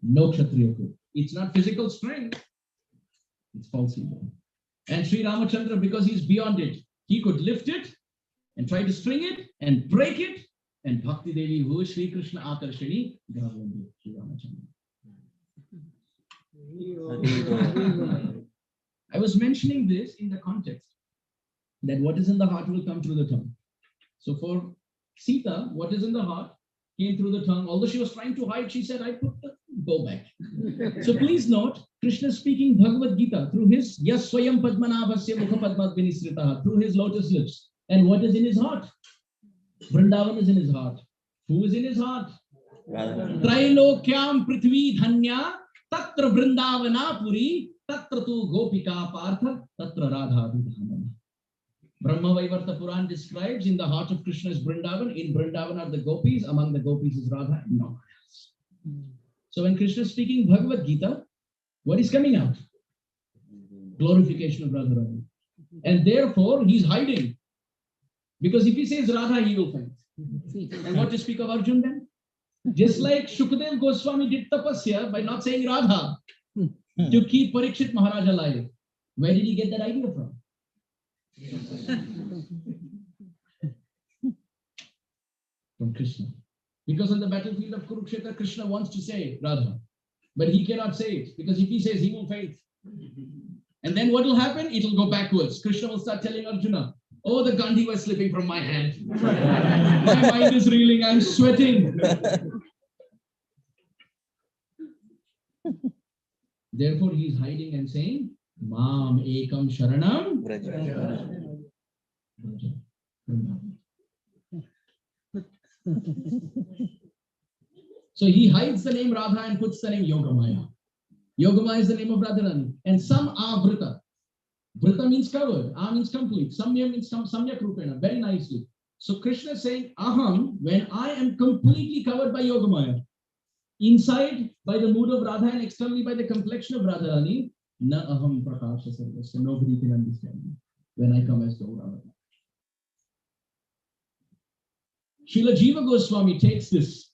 No Kshatriya could. It's not physical strength, it's false ego. And Sri Ramachandra, because he's beyond it, he could lift it and try to string it and break it. And Bhakti Devi, who is Sri Krishna Akarshani, Sri Ramachandra. I was mentioning this in the context that what is in the heart will come through the tongue. So for Sita, what is in the heart came through the tongue. Although she was trying to hide, she said, I put the bow back. So please note, Krishna speaking Bhagavad Gita through his Yas Swayam Padmanabhasya Mukha Padmat Vinisritaha, through his lotus lips. And what is in his heart? Vrindavan is in his heart. Who is in his heart? Trailokyam Prithvi Dhanya Tatra Vrindavana Puri Tatra tu Gopika Partha Tatra Radha Vidhamana. Brahma Vaivarta Puran describes in the heart of Krishna is Vrindavan. In Vrindavan are the gopis. Among the gopis is Radha and no one else. So when Krishna is speaking Bhagavad Gita, what is coming out? Glorification of Radharani. And therefore he's hiding. Because if he says Radha, he will faint. And what to speak of Arjun then? Just like Shukdev Goswami did tapasya by not saying Radha to keep Parikshit Maharaj alive. Where did he get that idea from? From Krishna. Because on the battlefield of Kurukshetra, Krishna wants to say Radha. But he cannot say it. Because if he says, he will faint. And then what will happen? It will go backwards. Krishna will start telling Arjuna, oh, the Gandhi was slipping from my hand. My mind is reeling. I'm sweating. Therefore, he is hiding and saying, Mam ekam sharanam. So he hides the name Radha and puts the name Yogamaya. Yogamaya is the name of Radharani. And some avrita. Vrita means covered. A means complete. Samya means samyak rupena. Very nicely. So Krishna is saying, Aham, when I am completely covered by Yogamaya, inside by the mood of Radha and externally by the complexion of Radharani, na aham prakasha sarvasya. Nobody can understand me. when I come as Gaura. Srila Jiva Goswami takes this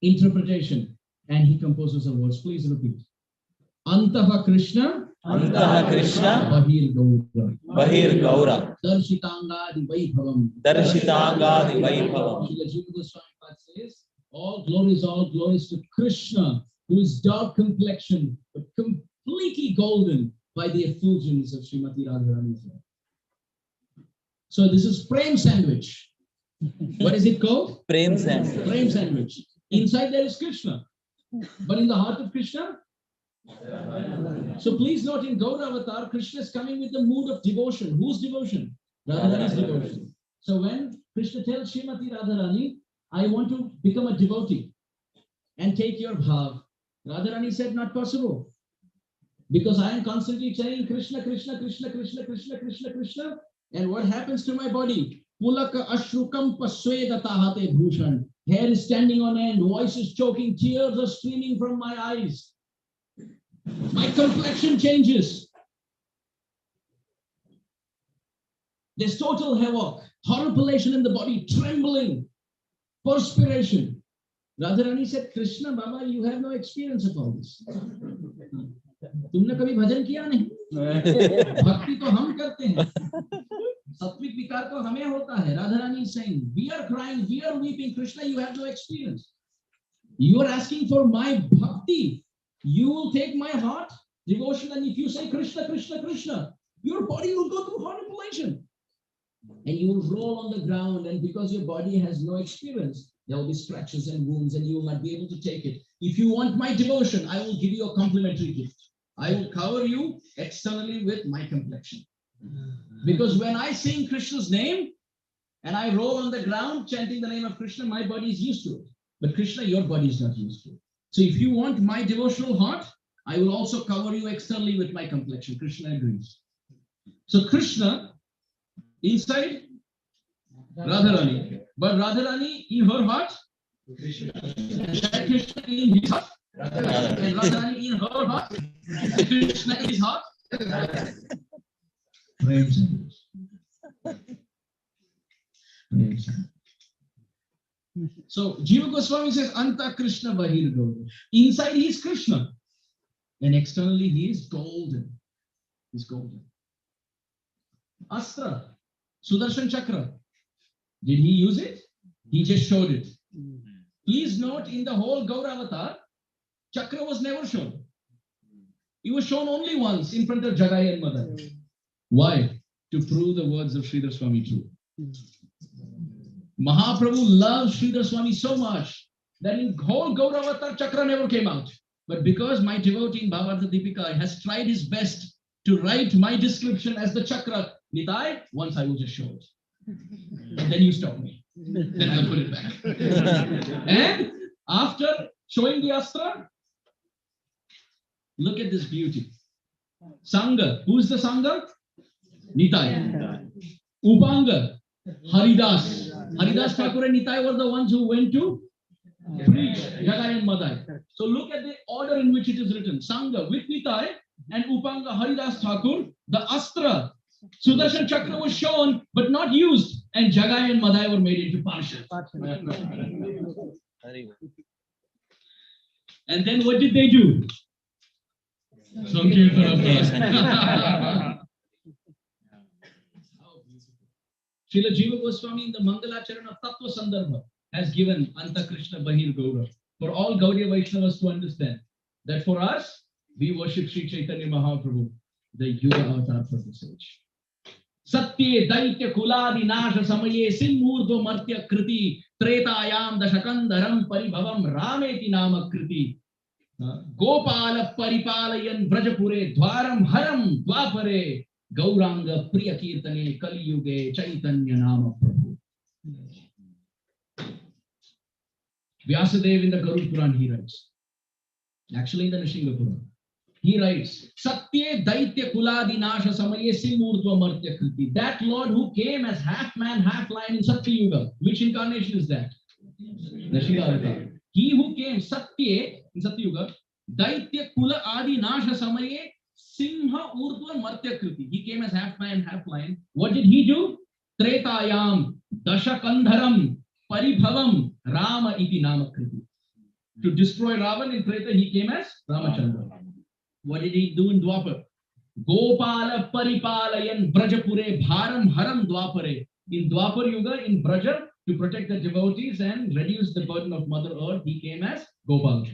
interpretation and he composes a verse. Please repeat. Antaha Krishna, Bahir Gaura. Darshitangadi Vaibhavam. Srila Jiva Goswami says, all glories to Krishna, who is dark complexion, but completely golden by the effulgence of Srimati Radharani. So this is Prem sandwich. What is it called? Prem sandwich. Prem sandwich. Inside there is Krishna, but in the heart of Krishna. So please note, in Gaura Avatar, Krishna is coming with the mood of devotion. Whose devotion? Radharani's devotion. So when Krishna tells Srimati Radharani, I want to become a devotee and take your bhav, Radharani said, not possible. Because I am constantly saying Krishna, Krishna, Krishna, Krishna, Krishna, Krishna, Krishna. And what happens to my body? Pulaka ashrukam pasvedata bhushan. Hair is standing on end, voice is choking, tears are streaming from my eyes. My complexion changes. There's total havoc, horripilation in the body, trembling, perspiration. Radharani said, Krishna, Baba, you have no experience of all this. तुमने कभी भजन किया नहीं? भक्ति तो हम करते हैं. Sattvic vikar तो हमें होता है. Radharani is saying, we are crying, we are weeping. Krishna, you have no experience. You are asking for my bhakti. You will take my heart, devotion, and if you say Krishna, Krishna, Krishna, your body will go through horripilation. And you will roll on the ground, and because your body has no experience, there will be scratches and wounds, and you will not be able to take it. If you want my devotion, I will give you a complimentary gift. I will cover you externally with my complexion. Because when I sing Krishna's name, and I roll on the ground chanting the name of Krishna, my body is used to it. But Krishna, your body is not used to it. So if you want my devotional heart, I will also cover you externally with my complexion. Krishna agrees. So Krishna, inside Radharani, but Radharani in her heart, Krishna in his heart, and Radharani in her heart, Krishna in his heart. Praise him. Praise him. So Jiva Goswami says, Anta Krishna Bahir Gaura. Inside he is Krishna, and externally he is golden. He's golden. Astra, Sudarshan Chakra. Did he use it? He just showed it. Please note, in the whole Gaura Avatar, Chakra was never shown. It was shown only once in front of Jagai and Madai. Why? To prove the words of Sridhar Swami true. Mahaprabhu loved Sridhar Swami so much that in whole Gaura Avatar, Chakra never came out. But because my devotee in Bhavartha Deepika has tried his best to write my description as the Chakra, Nitai, once I will just show it. And then you stop me. Then I'll put it back. And after showing the Astra, look at this beauty. Sangha. Who's the Sangha? Nitai. Upanga. Haridas. Haridas Thakur and Nitai were the ones who went to preach Jagai and Madai. So look at the order in which it is written. Sangha with Nitai and Upanga Haridas Thakur. The Astra, Sudarshan Chakra was shown but not used, and Jagai and Madai were made into parshas. And then what did they do? Srila Jiva Goswami in the Mangalacharan of Tattva Sandarbha has given Anta Krishna Bahir Gaura for all Gaudiya Vaishnavas to understand that for us, we worship Sri Chaitanya Mahaprabhu, the Yuga Avatar for this age. Satye Daitya Kuladi Nasha Samaye Sinmurdva Martya Kriti Tretayam Dashakandaram Paribhavam Rameti Nama Kriti Gopala Paripalayan Brajapure Dwaram Haram Dwapare Gauranga Priya Kirtane Kali Yuge Chaitanya Nama Prabhu. Vyasadeva in the Garuda Puran he writes, actually in the Nishinga Puran, he writes, Satye Daitya Kuladi Nasha Samaye Simurdva Martya Kriti. That Lord who came as half man, half lion in Satya Yuga. Which incarnation is that? Nishinga Avatar. He who came Satye in Satya Yuga, Daitya Kula Adi Nasha Samaye Simha Urdhva Martyakriti. He came as half man, half lion. What did he do? Tretayam Dashakandharam Paribhavam Rama iti Namakriti. To destroy Ravan in Treta, he came as Ramachandra. What did he do in Dwapar? Gopala Paripalayan Brajapure Bharam Haram Dwapare. In Dwapar Yuga, in Braja, to protect the devotees and reduce the burden of Mother Earth, he came as Gopal.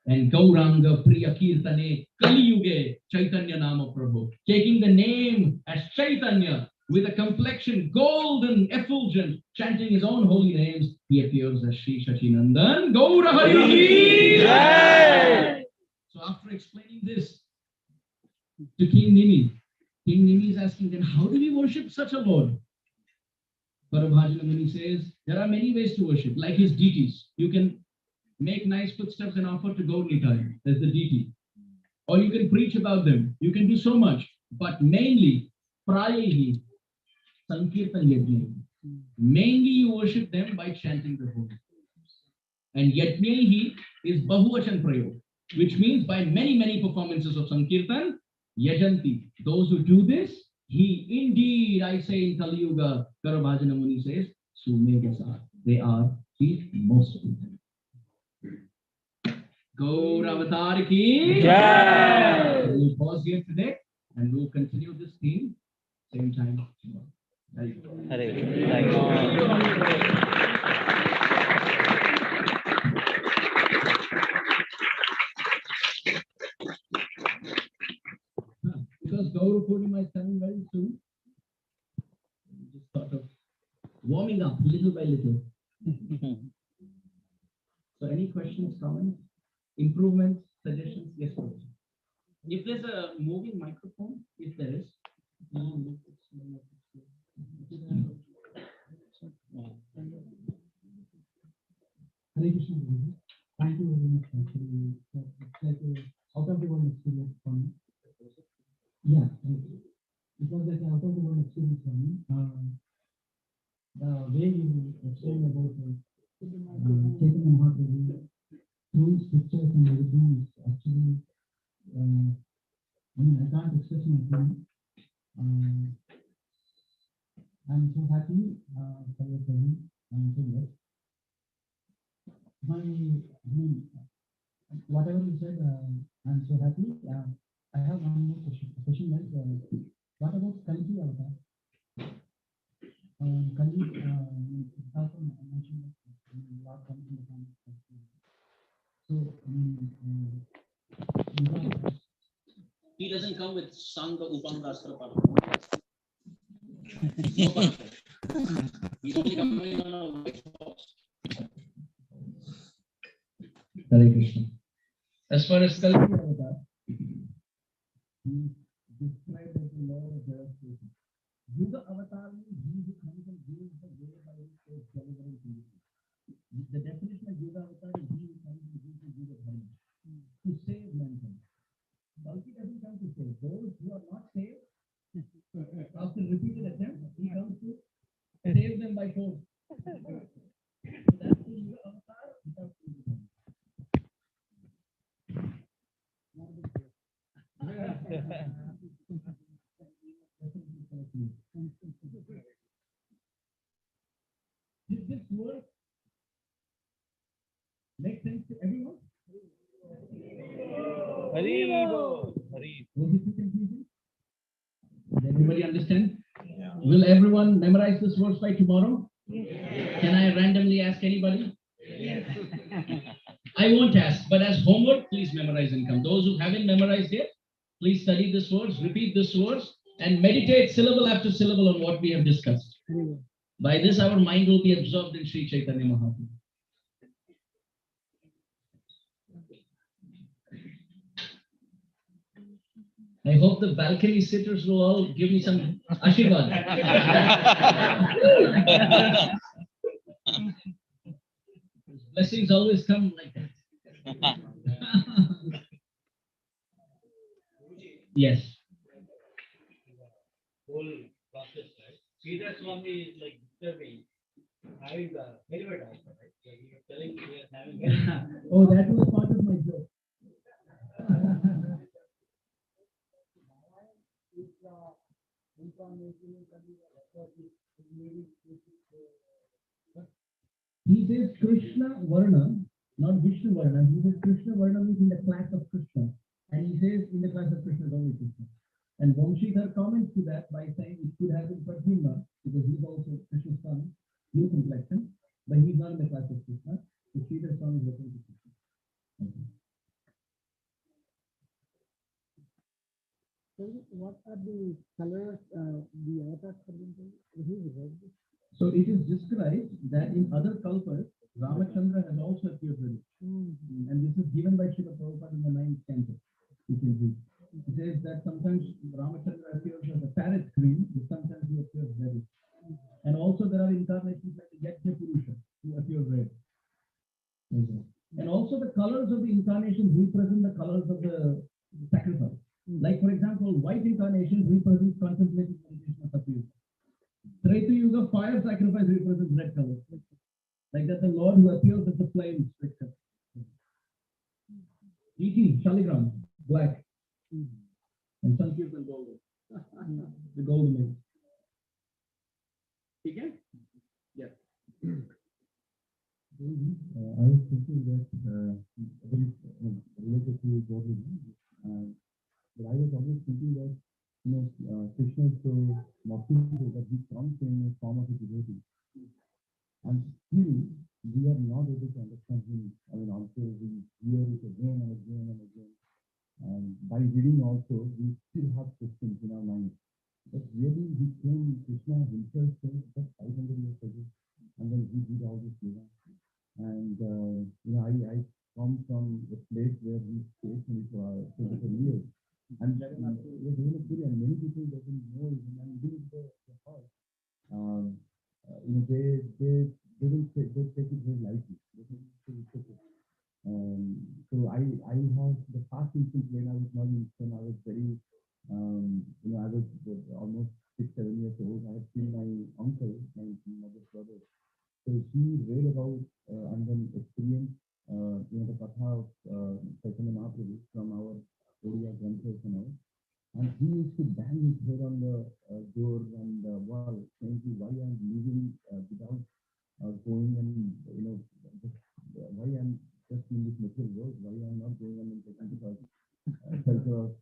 And Gauranga Priya Kirtane Kali Yuge Chaitanya Nama Prabhu. Taking the name as Chaitanya with a complexion golden, effulgent, chanting his own holy names, he appears as Sri Shashinandan Gaura Hari. So after explaining this to King Nimi is asking, then how do we worship such a Lord? Parabhajana Muni says, there are many ways to worship, like his deities. You can make nice footsteps and offer to Gaur Nitai, that's the deity. Or you can preach about them. You can do so much. But mainly, Prayahi, Sankirtan Yajna. Mainly you worship them by chanting the holy. And Yajnahi is Bahuvachan Prayog, which means by many performances of Sankirtan, Yajanti. Those who do this, he indeed, I say in Kali Yuga, Karabhajana Muni says, Sumedasa. They are the most important. Gaur Avatar ki Jai. We'll pause here today and we'll continue this theme same time tomorrow. Hare. Because Gaur Purnima is coming very soon, just sort of warming up little by little. So any questions, comments, improvements, suggestions? Yes, please. If there's a moving microphone, if there is. Hare Krishna. Thank you very much. Actually, it's like out of the world experience for me. Yeah, it was like out of the world experience for me. The way you explained about taking and hot review through scriptures and everything is actually, I can't express my feeling. I'm so happy for your presence. I'm so blessed. Whatever you said, I'm so happy. I have one more question. The question is, what about Kalki Avatar? Kalki, also mentioned a lot comes in the form of Kalki. So, He doesn't come with Sangha Upanga Astra. He's only coming on a white horse. Hare Krishna. As far as Kalki Avatar, he described as the Lord of devastation. Yuga Avatar means he who comes and gives the way by which he is delivering to you. The definition of Yuga Avatar is he who comes and gives the Yuga Dharma to save mankind. Kalki doesn't come to save. Those who are not saved, after repeated attempts, he comes to save them by force. So that's the Yuga Avatar without Yuga Dharma. Did this word make sense to everyone? Haribo. Was it too confusing? Did everybody understand? Yeah. Will everyone memorize this verse by tomorrow? Yes. Can I randomly ask anybody? Yes. I won't ask, but as homework, please memorize and come. Those who haven't memorized it, please study this verse, repeat this verse, and meditate syllable after syllable on what we have discussed. By this, our mind will be absorbed in Sri Chaitanya Mahaprabhu. I hope the balcony sitters will all give me some ashirvad. Blessings always come like that. Yes. Whole process, right? Sridhar Swami is like disturbing, having the helmet also, right? Like you were telling me he was having oh, that was part of my joke. He says Krishna Varna, not Vishnu Varna. He says Krishna Varna means in the class of Krishna. And he says in the class of Krishna is only Krishna. And Vamshikar comments to that by saying it could have been Pradyumna, because he's also Krishna's son, blue complexion, but he's not in the class of Krishna. So Sridhar Swami is referring to Krishna. Okay. So what are the colors the avatars are going to use? So it is described that in other kalpas, Ramachandra has also appeared with it. And this is given by Srila Prabhupada in the 9th canto. You can read. It says that sometimes Ramachandra appears as a parrot green, but sometimes he appears red. And also there are incarnations like the Yajna Purusha who appear red. And also the colors of the incarnations represent the colors of the sacrifice. Like for example, white incarnation represents contemplative meditation of Satyuga. Treta Yuga fire sacrifice represents red color. Like that the Lord who appears as the flames, red color. GT, Shaligram, black. And Sankirtan golden. The golden mix. Okay? Yes. I was thinking that related to Gauri, but I was always thinking that Krishna is so merciful that he comes in the form of a devotee, and still we are not able to understand him. I mean, also we hear it again and again and again, and by reading also we still have questions in our mind. But really, he came, Krishna himself came just 500 years ago, and then he did all this lila. And I come from a place where we stayed for 24 years, and many people doesn't know even, and even if they heard, they will take it very lightly. They think it's okay. So I have the past instance when I was not in Eastern, I was very I was almost 6-7 years old. I had seen my uncle, my mother's brother. So he read about and then experienced the Katha of Chaitanya Mahaprabhu from our Odia Granthas and all. And he used to bang his head on the door and the wall, saying, "Why I'm leaving without going and why I'm just in this material world? Why I'm not going and taking the culture of."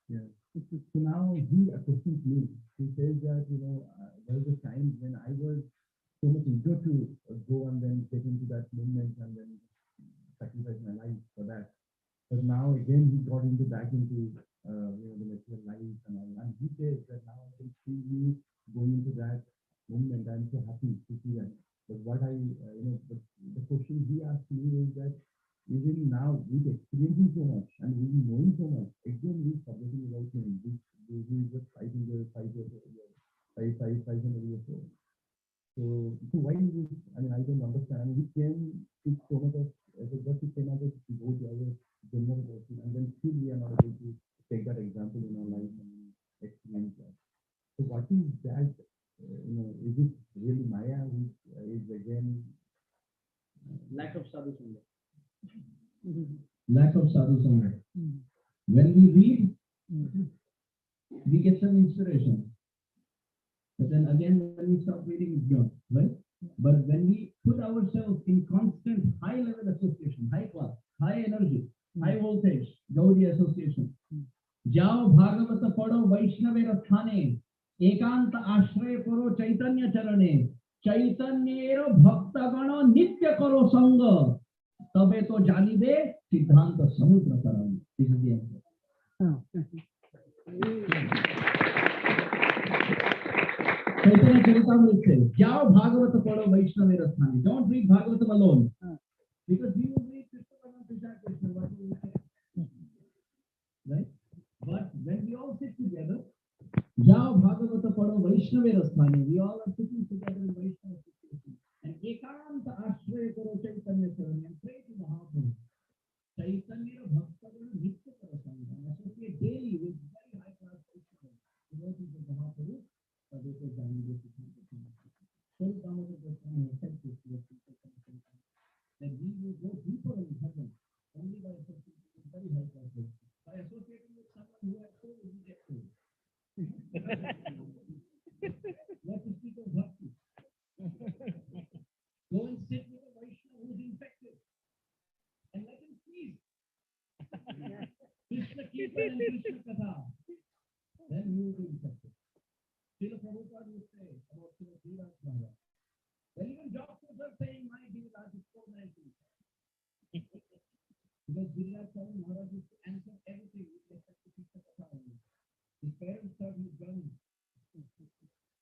Yeah. So now he questions me. He says that there was a time when I was so much eager to go and then get into that movement and then sacrifice my life for that. But now again he got back into the material life and all. And he says that now I can see you going into that movement. I'm so happy to see that. But what the question he asked me is that even now we're experiencing so much and we're knowing so much, again we're forgetting about him. We just 500 years old. So why is this? I mean, I don't understand. I mean, we came to so much of just to came out of devotee, our general devotee, and then still we are not able to take that example in our life and experience that. So what is that? Is it really Maya who is again lack of sadhu sangha? Lack of sadhu sangha. When we read, we get some inspiration. But then again, when we stop reading, it's gone, right? But when we put ourselves in constant high-level association, high class, high energy, high voltage, Gaudiya association, Jao Bhagavata Pado Vaishnavera Thane, Ekanta Ashray Koro Chaitanya Charane, Chaitanyero Bhaktagana Nitya Karo Sangha, Tabe to Janibe, Siddhanta Samudra Taram. This is the answer. Chaitanya Charitamrita says, Jao Bhagavata Pado Vaishnavera Thane. Don't read Bhagavatam alone. Because we will read Krishna Krishna, what we will say. Right? But when we all sit together, Jao Bhagavata Pado Vaishnavera Thane, we all are sitting together in Vaishnava situation. And Ekanta Ashray Karo Chaitanya Charane, and pray to Mahaprabhu. Chaitanya Bhaktagana Nitya Karo Sangha, and associate daily with very high class Vaishnavas, devotees of Mahaprabhu. That we go deeper in heaven only by associating with very high Kirtan and Krishna Katha, then you will be interested. Srila Prabhupada would say about Srila Dhruv Maharaj. Well, even doctors are saying my Dhruv is 490. Because Dhruv Maharaj used to answer everything with respect to Krishna Katha only. His parents thought he was drowning.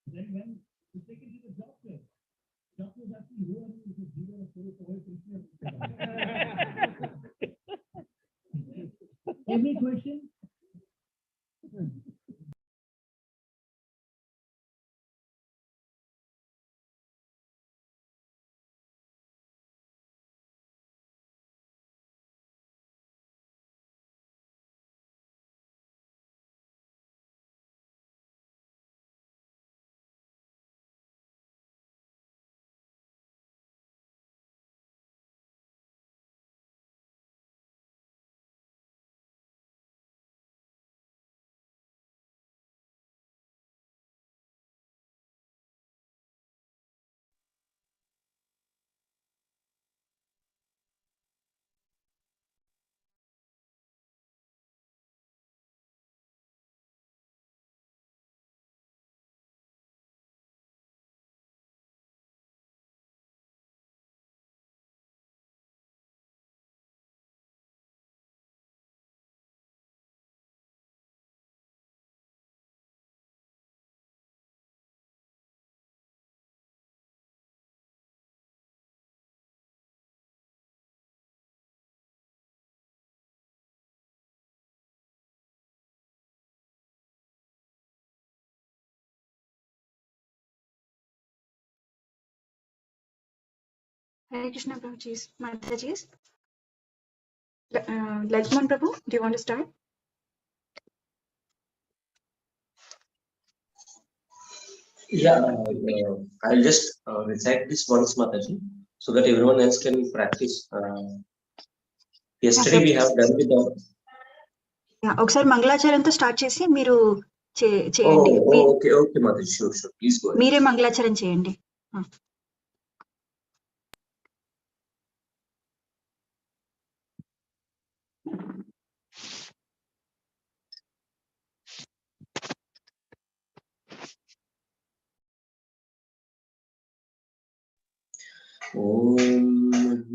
Then when he taken to the doctor was asking, who are you? He said, Dhruv or Krishna. Every question. Hare Krishna Prabhuji, Mataji. Lakshman Prabhu, do you want to start? Yeah, I'll just recite this once, Mataji, so that everyone else can practice. Yesterday we have done with the. ఒకసారి మంగళాచరణంతో start చేసి మీరు చేయండి. Okay okay Mataji, sure please go ahead. మీరే మంగళాచరణ చేయండి. Om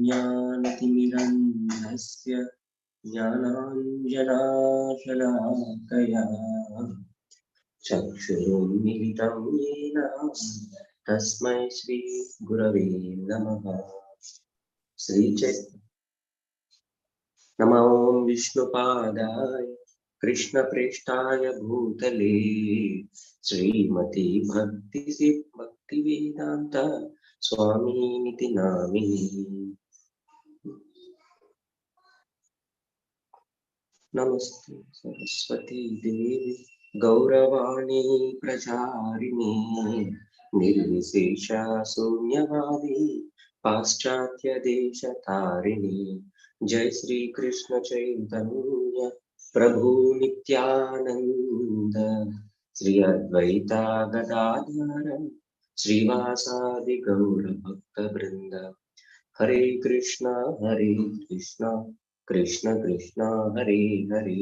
Jnanatimirandhasya Jnananjanashalakaya Chakshurumilitam Yena Tasmai Shri Gurave Namaha. Sri Chaitanya Namo Vishnupadaya Krishna Preshtaya Bhutale Srimati Bhakti Vedanta Swami Niti Namini. Namaste Saraswati Devi Gauravani Pracharini Nirvisesha Sunyavadi Paschatya Desha Tarini. Jai Sri Krishna Chaitanya Prabhu Nityananda Sri Advaita Gadadhara Srivasadi Gaura Bhakta Vrinda. Hare Krishna Krishna Krishna Hare Hare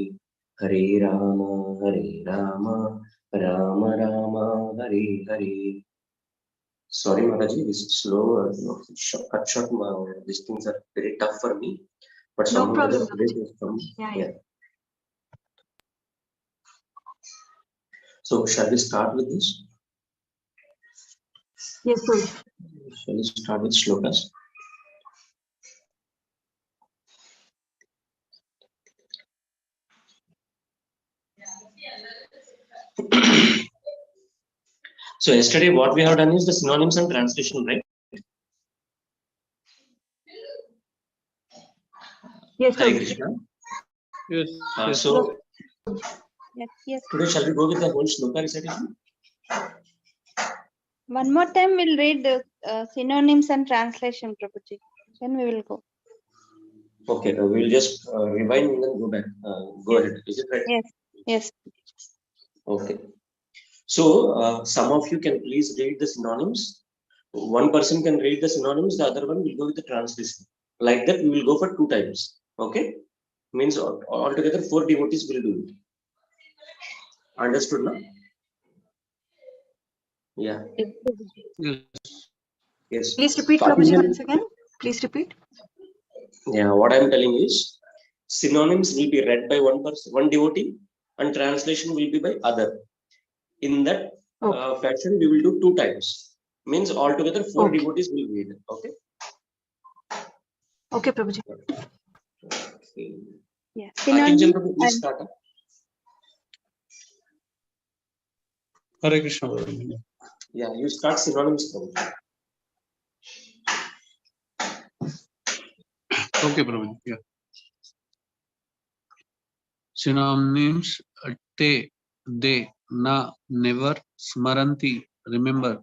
Hare Rama Rama Rama Hare Hare. Sorry Mataji, this is slow, cut short. These things are very tough for me, but No problem. Yeah. So shall we start with this? Yes, sir. Shall we start with shlokas? So yesterday what we have done is the synonyms and translation, right? Yes, sir. Hare Krishna. Yes. So Yes. today shall we go with the whole shloka recitation? One more time we'll read the synonyms and translation, Prabhuji. Then we will go. Okay, we will just rewind and then go back. Go ahead. Is it right? Yes. Okay. So some of you can please read the synonyms. One person can read the synonyms, the other one will go with the translation. Like that, we will go for 2 times. Okay. Means altogether 4 devotees will do it. Understood now? Yeah. Yes. Please repeat, Prabhuji, once again. Please repeat. Yeah, what I'm telling is synonyms will be read by one person, one devotee, and translation will be by other. In that fashion, we will do 2 times. Means altogether 4 devotees will read. Okay. Okay, Prabhuji. Okay. Yeah. Akinjan Prabhu, please start. Hare Krishna. Yeah, you start synonyms. Okay, Prabhuji. Yeah. Synonyms: te, they, na, never, smaranti, remember,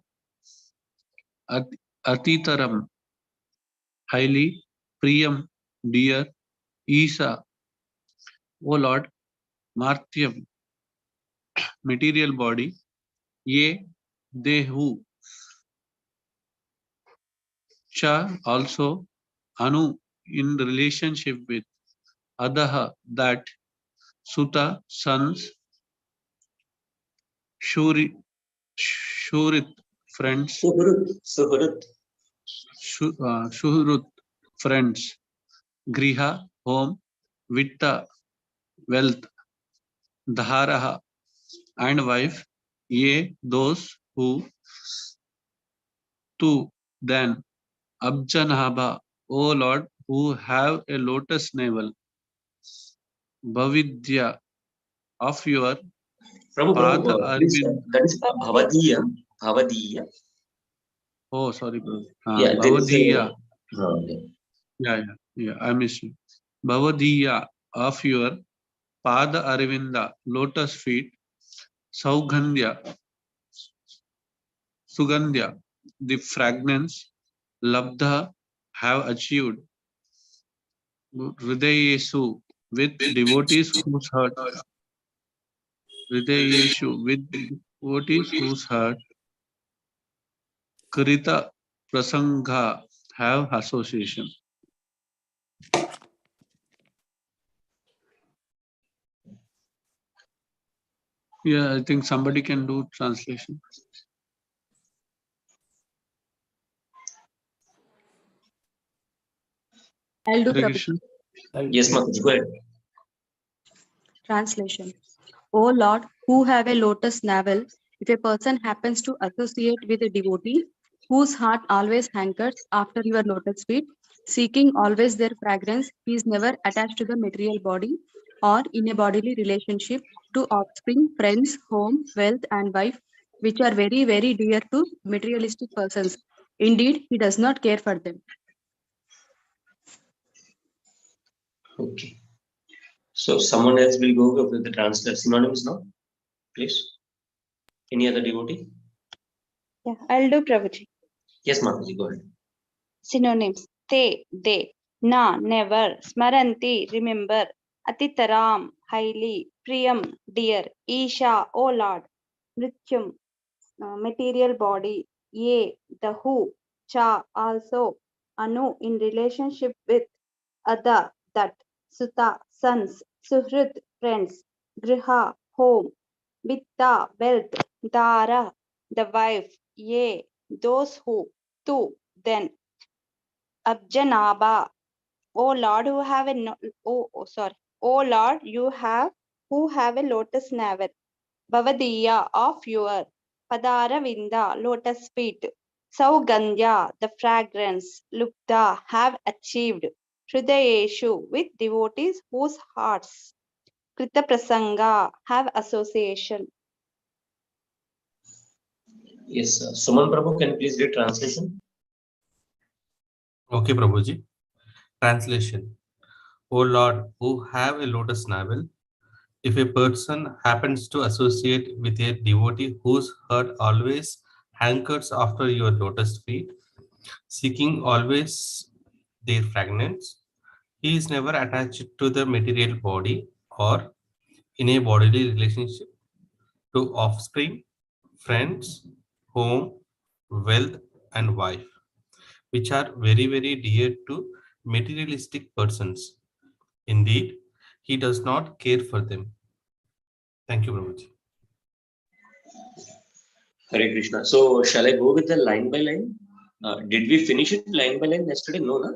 atitaram, highly, priyam, dear, isa, O Lord, martyam, material body, ye, they who, cha, also, anu, in relationship with, adaha, that, suta, sons, Shurit, friends. Suhrut, friends. Griha, home. Vitta, wealth. Dharaha, and wife. Ye, those who. Tu, then. Abjanabha, O Lord, who have a lotus navel. Bhavidya, of your Prabhu, please, that is Bhavadiya. Bhavadiya. Oh, sorry, bro. Yeah, Bhavadiya. Okay. Yeah, I missed you. Bhavadiya, of your Pada Aravinda, lotus feet, Saugandhya, Sugandhya, the fragrance, Labdha, have achieved, Hridayesu, with devotees whose heart, Hridayesu, with devotees whose heart, Krita Prasangha, have association. Yeah, I think somebody can do translation. I'll do Hare Prabhuji. Yes, Mataji, go ahead. Translation. O Lord, who have a lotus navel, if a person happens to associate with a devotee whose heart always hankers after your lotus feet, seeking always their fragrance, he is never attached to the material body or in a bodily relationship to offspring, friends, home, wealth, and wife, which are very, very dear to materialistic persons. Indeed, he does not care for them. Okay. So someone else will go with the translation synonyms now, please. Any other devotee? Yeah, I'll do Prabhuji. Yes, Mataji, go ahead. Synonyms: te, they, na, never, smaranti, remember, atitaram, highly, priyam, dear, isha, O Lord, mrityum, material body, ye, the who, cha, also, anu, in relationship with, ada, that, suta, sons, suhrit, friends, griha, home, vitta, wealth, dara, the wife, ye, those who, tu, then, Abjanaba, O Lord, who have a O Lord, you have who have a lotus navel. Bhavadiya, of your Padaravinda, lotus feet. Saugandhya, the fragrance. Lupta, have achieved. Hridayeshu, with devotees whose hearts. Krita Prasanga, have association. Yes, Suman Prabhu, can you please read translation? Okay, Prabhuji. Translation. O Lord, who have a lotus navel, if a person happens to associate with a devotee whose heart always hankers after your lotus feet, seeking always their fragrance, he is never attached to the material body or in a bodily relationship to offspring, friends, home, wealth, and wife, which are very, very dear to materialistic persons. Indeed, he does not care for them. Thank you, Prabhuji. Hare Krishna. So shall I go with the line by line? Did we finish it line by line yesterday? No, na?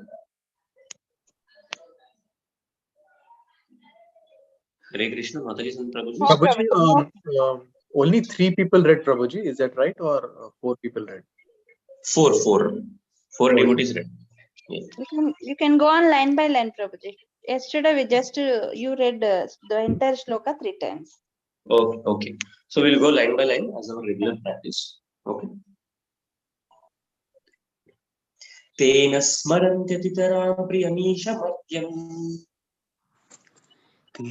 Hare Krishna, Mataji and Prabhuji. Prabhuji, only 3 people read, Prabhuji. Is that right? Or 4 people read? Four devotees read. Yeah. You can go on line by line, Prabhuji. Yesterday we just you read the entire shloka 3 times. Okay. So we'll go line by line as our regular practice. Okay. Tena smarantyathitaram priyamishamathyam.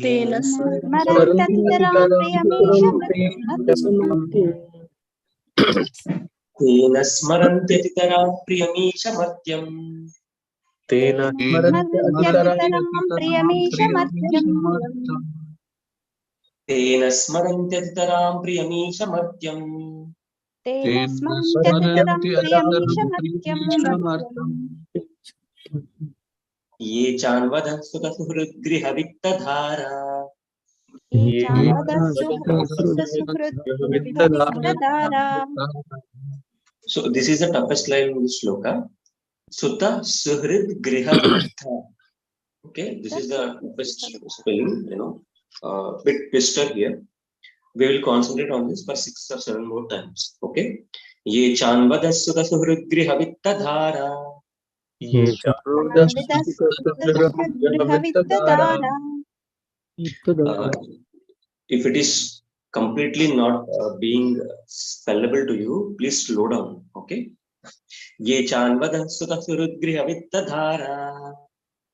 Tena Smarantyathitaram priyamishamathyam. Tena smarantyathitaram priyamishamathyam. Tena Smarantyathitaram priyamishamathyam. Tena smarantyathitaram priyamishamathyam. Tena smarantyathitaram priyamishamathyam. Ye chanvadah sutasuhridgrihavittadhara. Ye chanvadah sutasuhridgrihavittadhara. So this is the toughest line in the shloka. Sutta suhrid grihavittha. Okay, this is the toughest spelling, bit twister here. We will concentrate on this for 6 or 7 more times. Okay. Ye chanvadah sutasuhrid grihavittadhara. Ye chanvadah sutasuhridgrihavittadhara. If it is completely not being spellable to you, please slow down. Okay. Ye chanvadah sutasuhridgrihavittadhara.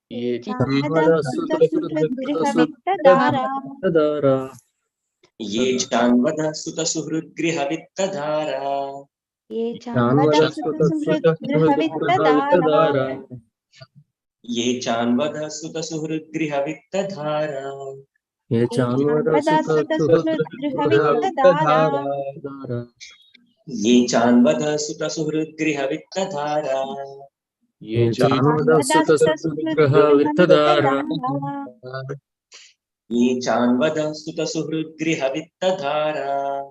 Ye chanvadah sutasuhridgrihavittadhara. Ye chanvadah sutasuhridgrihavittadhara. Ye chanvadah sutasuhridgrihavittadhara. Ye chanvadah sutasuhridgrihavittadhara. Ye chanvadah sutasuhridgrihavittadhara. Ye chanvadah sutasuhridgrihavittadhara. Ye chanvadah sutasuhridgrihavittadhara. Ye chanvadah sutasuhridgrihavittadhara.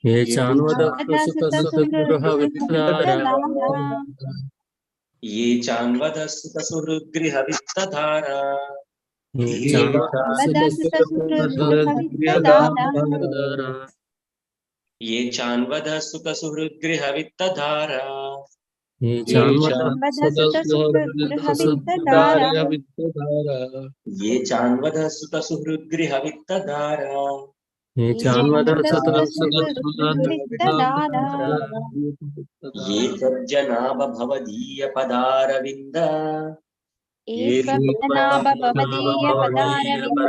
Ye chanvadah sutasuhridgrihavittadhara. Ye chanvadah sutasuhridgrihavittadhara. Ye chanvadah sutasuhridgrihavittadhara. Ye chanvadah sutasuhridgrihavittadhara. Ye chanvadah sutasuhridgrihavittadhara. Ye chanvadah sutasuhridgrihavittadhara. Ye chanvadah sutasuhridgrihavittadhara. Ye tvajjanaba bhavadiya padaravinda. Ye tvajjanaba bhavadiya padaravinda.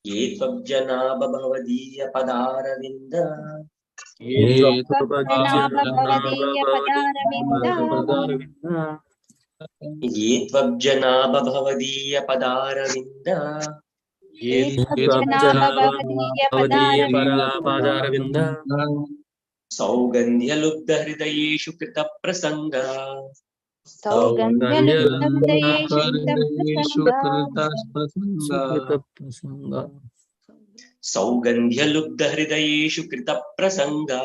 Ye tvajjanaba bhavadiya padaravinda. Ye tvajjanaba bhavadiya padaravinda. Ye tvajjanaba bhavadiya padaravinda. Ye tvajjanaba bhavadiya padaravinda. Saugandhyalubdhridayeshu krita prasanga. Saugandhyalubdhridayeshu sukrita prasanga. Saugandhyalubdhridayeshu krita prasanga.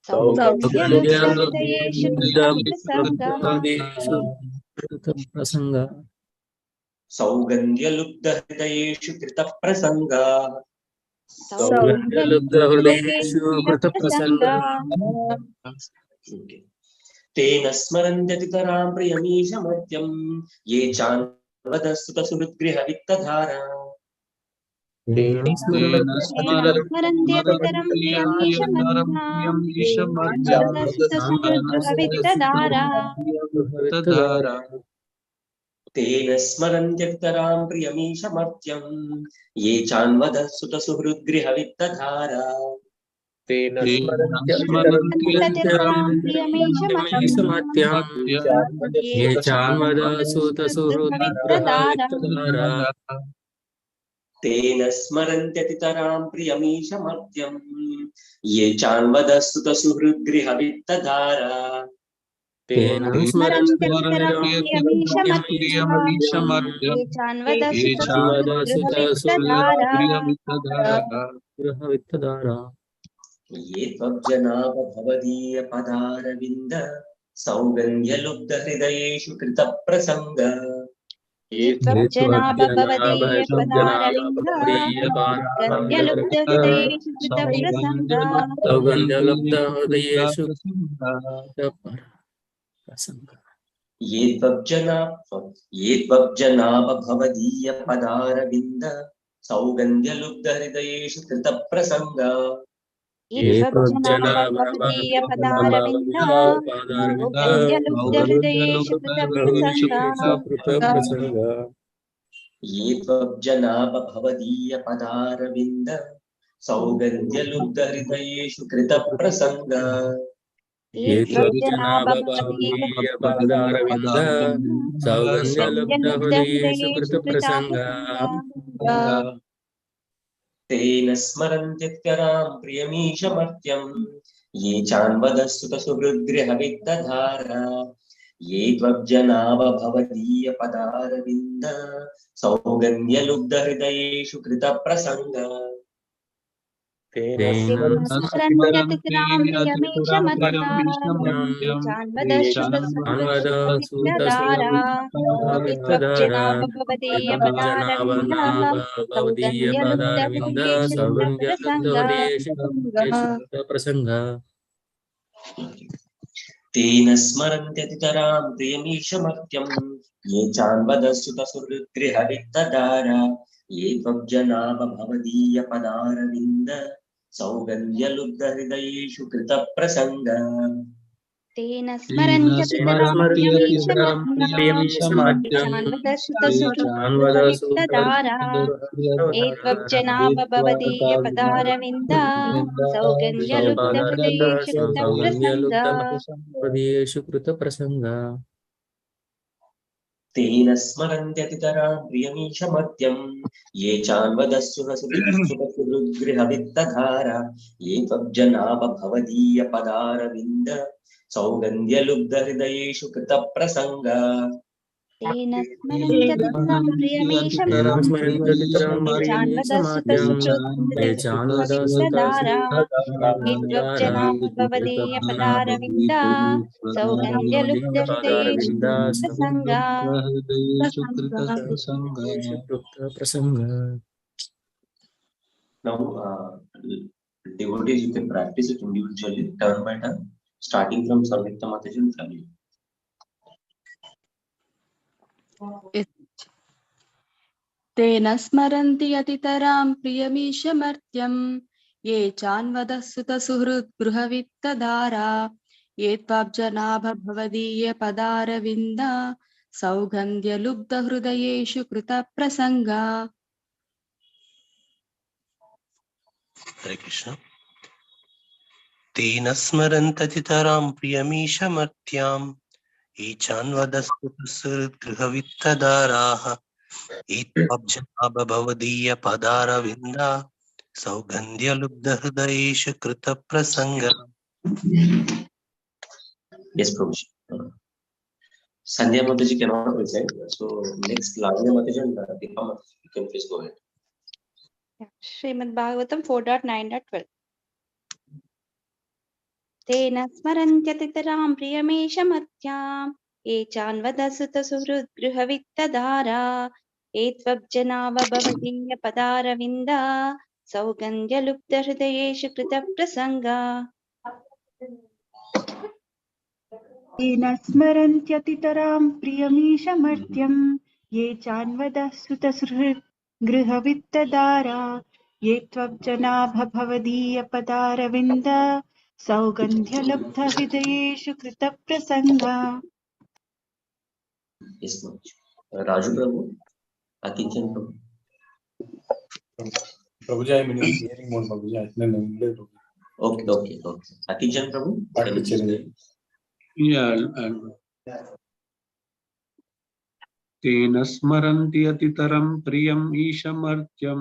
Saugandhyalubdhridayeshu krita prasanga. Saugandhyalubdhridayeshu krita prasanga. Saugandhyalubdhridayeshu krita prasanga. Tena smarantyathitaram priyamishamathyam. Ye chanvadah sutasuhridgrihavittadhara. Tena smarantyathitaram priyamishamathyam. Ye chanvadah sutasuhridgrihavittadhara. Tena smarantyathitaram priyamishamathyam. Ye chanvadah sutasuhridgrihavittadhara. Tena smarantyathitaram priyamishamathyam. Ye chanvadah sutasuhridgrihavittadhara. Tena smarantyathitaram priyamishamathyam. Ye chanvadah sutasuhridgrihavittadhara. तेन स्मरन्त्यतितरं प्रियमीशमर्त्यं ये चान्वदसुतसुहृद्गृहवित्तदारा गृहवित्तदारा ये त्वब्जनाभ भवदीय पदारविन्द सौगन्ध्यलुब्धहृदयेषु कृतप्रसङ्ग ये त्वज्जनाभवदीय पदारविन्दा गन्ध्यलुब्धहृदयेषु कृतप्रसङ्गा सौगन्ध्यलब्धहृदयेषु ये त्वब्जनाभ भवदीय पदारविन्द सौगन्ध्यलुब्धहृदयेषु कृतप्रसङ्ग ये त्वज्जनाभवदीय पदारविन्दा सौगन्ध्यलुब्धहृदयेषु कृतप्रसङ्गा ये त्वब्जनाभ भवदीय पदारविन्द सौगन्ध्यलुब्धहृदयेषु कृतप्रसङ्ग ये त्वज्जनाभवदीय पदारविन्द सौगन्ध्यलब्धहृदयेषु कृतप्रसङ्गा तेन स्मरन्त्यत्करां प्रियमीशमर्त्यं ये चान्वदस्तुतसुहृद्गृहवित्तधारा ये त्वब्जनाभ भवदीय पदारविन्द सौगन्ध्यलुब्धहृदयेषु कृतप्रसङ्ग तेन स्मरन्त्यतितरां प्रियमीशमर्त्या ये चान्वदसुतसुहृद्गृहवित्तदारा ये त्वज्जनाभवदीय पदारविन्दा सौगन्ध्यलुब्धहृदयेषु कृतप्रसङ्गा प्रसङ्गा तेन स्मरन्त्यतितरां प्रियमीशमर्त्यं ये चान्वदस्तुतसुहृद्गृहवित्तदारा ये त्वब्जनाभ भवदीय पदारविन्द सौगन्ध्यलुब्धहृदयेषु कृतप्रसङ्ग तेन स्मरन्त्यतितरां प्रियमीशमर्त्या चान्वदसुतसुहृद्गृहवित्तदारा ये त्वज्जनाभवदीय पदारविन्दा सौगन्ध्यलुब्धहृदयेषु कृतप्रसङ्गा सौगन्ध्यलब्धहृदयेषु कृतप्रसङ्गा तेन स्मरन्त्यतितरां प्रियमीशमर्त्यं ये चान्वदस्सुतसुहृद्गृहवित्तधारा ये त्वब्जनाभ भवदीय पदारविन्द सौगन्ध्यलुब्धहृदयेषु कृतप्रसङ्गा तेन स्मरन्त्यतितरां प्रियमीशमर्त्या ये चान्वदसुतसुहृद्गृहवित्तदारा ये त्वज्जनाभवदीय पदारविन्दा सौगन्ध्यलुब्धहृदयेषु कृतप्रसङ्गा प्रसङ्गा Now, devotees, you can practice it individually, turn by turn, starting from Samyukta Mataji and family. तेन स्मरन्ति अतितरां प्रियमीशमर्त्यं ये चान्वदसुतसुहृद्गृहवित्तदारा ये त्वब्जनाभ भवदीय पदारविन्दा सौगन्ध्यलुब्धहृदयेषु कृतप्रसङ्गा हरे कृष्ण तेन स्मरन्ततितरां प्रियमीशमर्त्यां ये चान्वदस्तुतसुहृद्गृहवित्तदाराः ये त्वब्जनाभवदीय पदारविन्दा सौगन्ध्यलुब्धहृदयेषु कृतप्रसङ्गा Yes, Prabhu. Sandhya Mataji cannot recite, so next Lavanya Mataji and Deepa Mataji, you can please go ahead. Shrimad Bhagavatam 4.9.12 तेन स्मरन्त्यतितरां प्रियमीशमर्त्यां ये चान्वदसुतसुहृद्गृहवित्तदारा ये त्वब्जनाभवदीय पदारविन्दा सौगन्ध्यलुब्धहृदयेषु कृतप्रसङ्गा तेन स्मरन्त्यतितरां प्रियमीशमर्त्यं ये चान्वदसुतसुहृद्गृहवित्तदारा ये त्वब्जनाभवदीयपदारविन्द सौगन्ध्यलब्धहृदयेषु कृतप्रसङ्गा Yes, Mataji. Raju Prabhu, Akinchan Prabhu. Prabhuji, I'm in hearing mode, Prabhuji. Okay. Akinchan Prabhu, can you please go ahead? Yeah, तेन स्मरन्ति अतितरं प्रियम् ईशमर्त्यं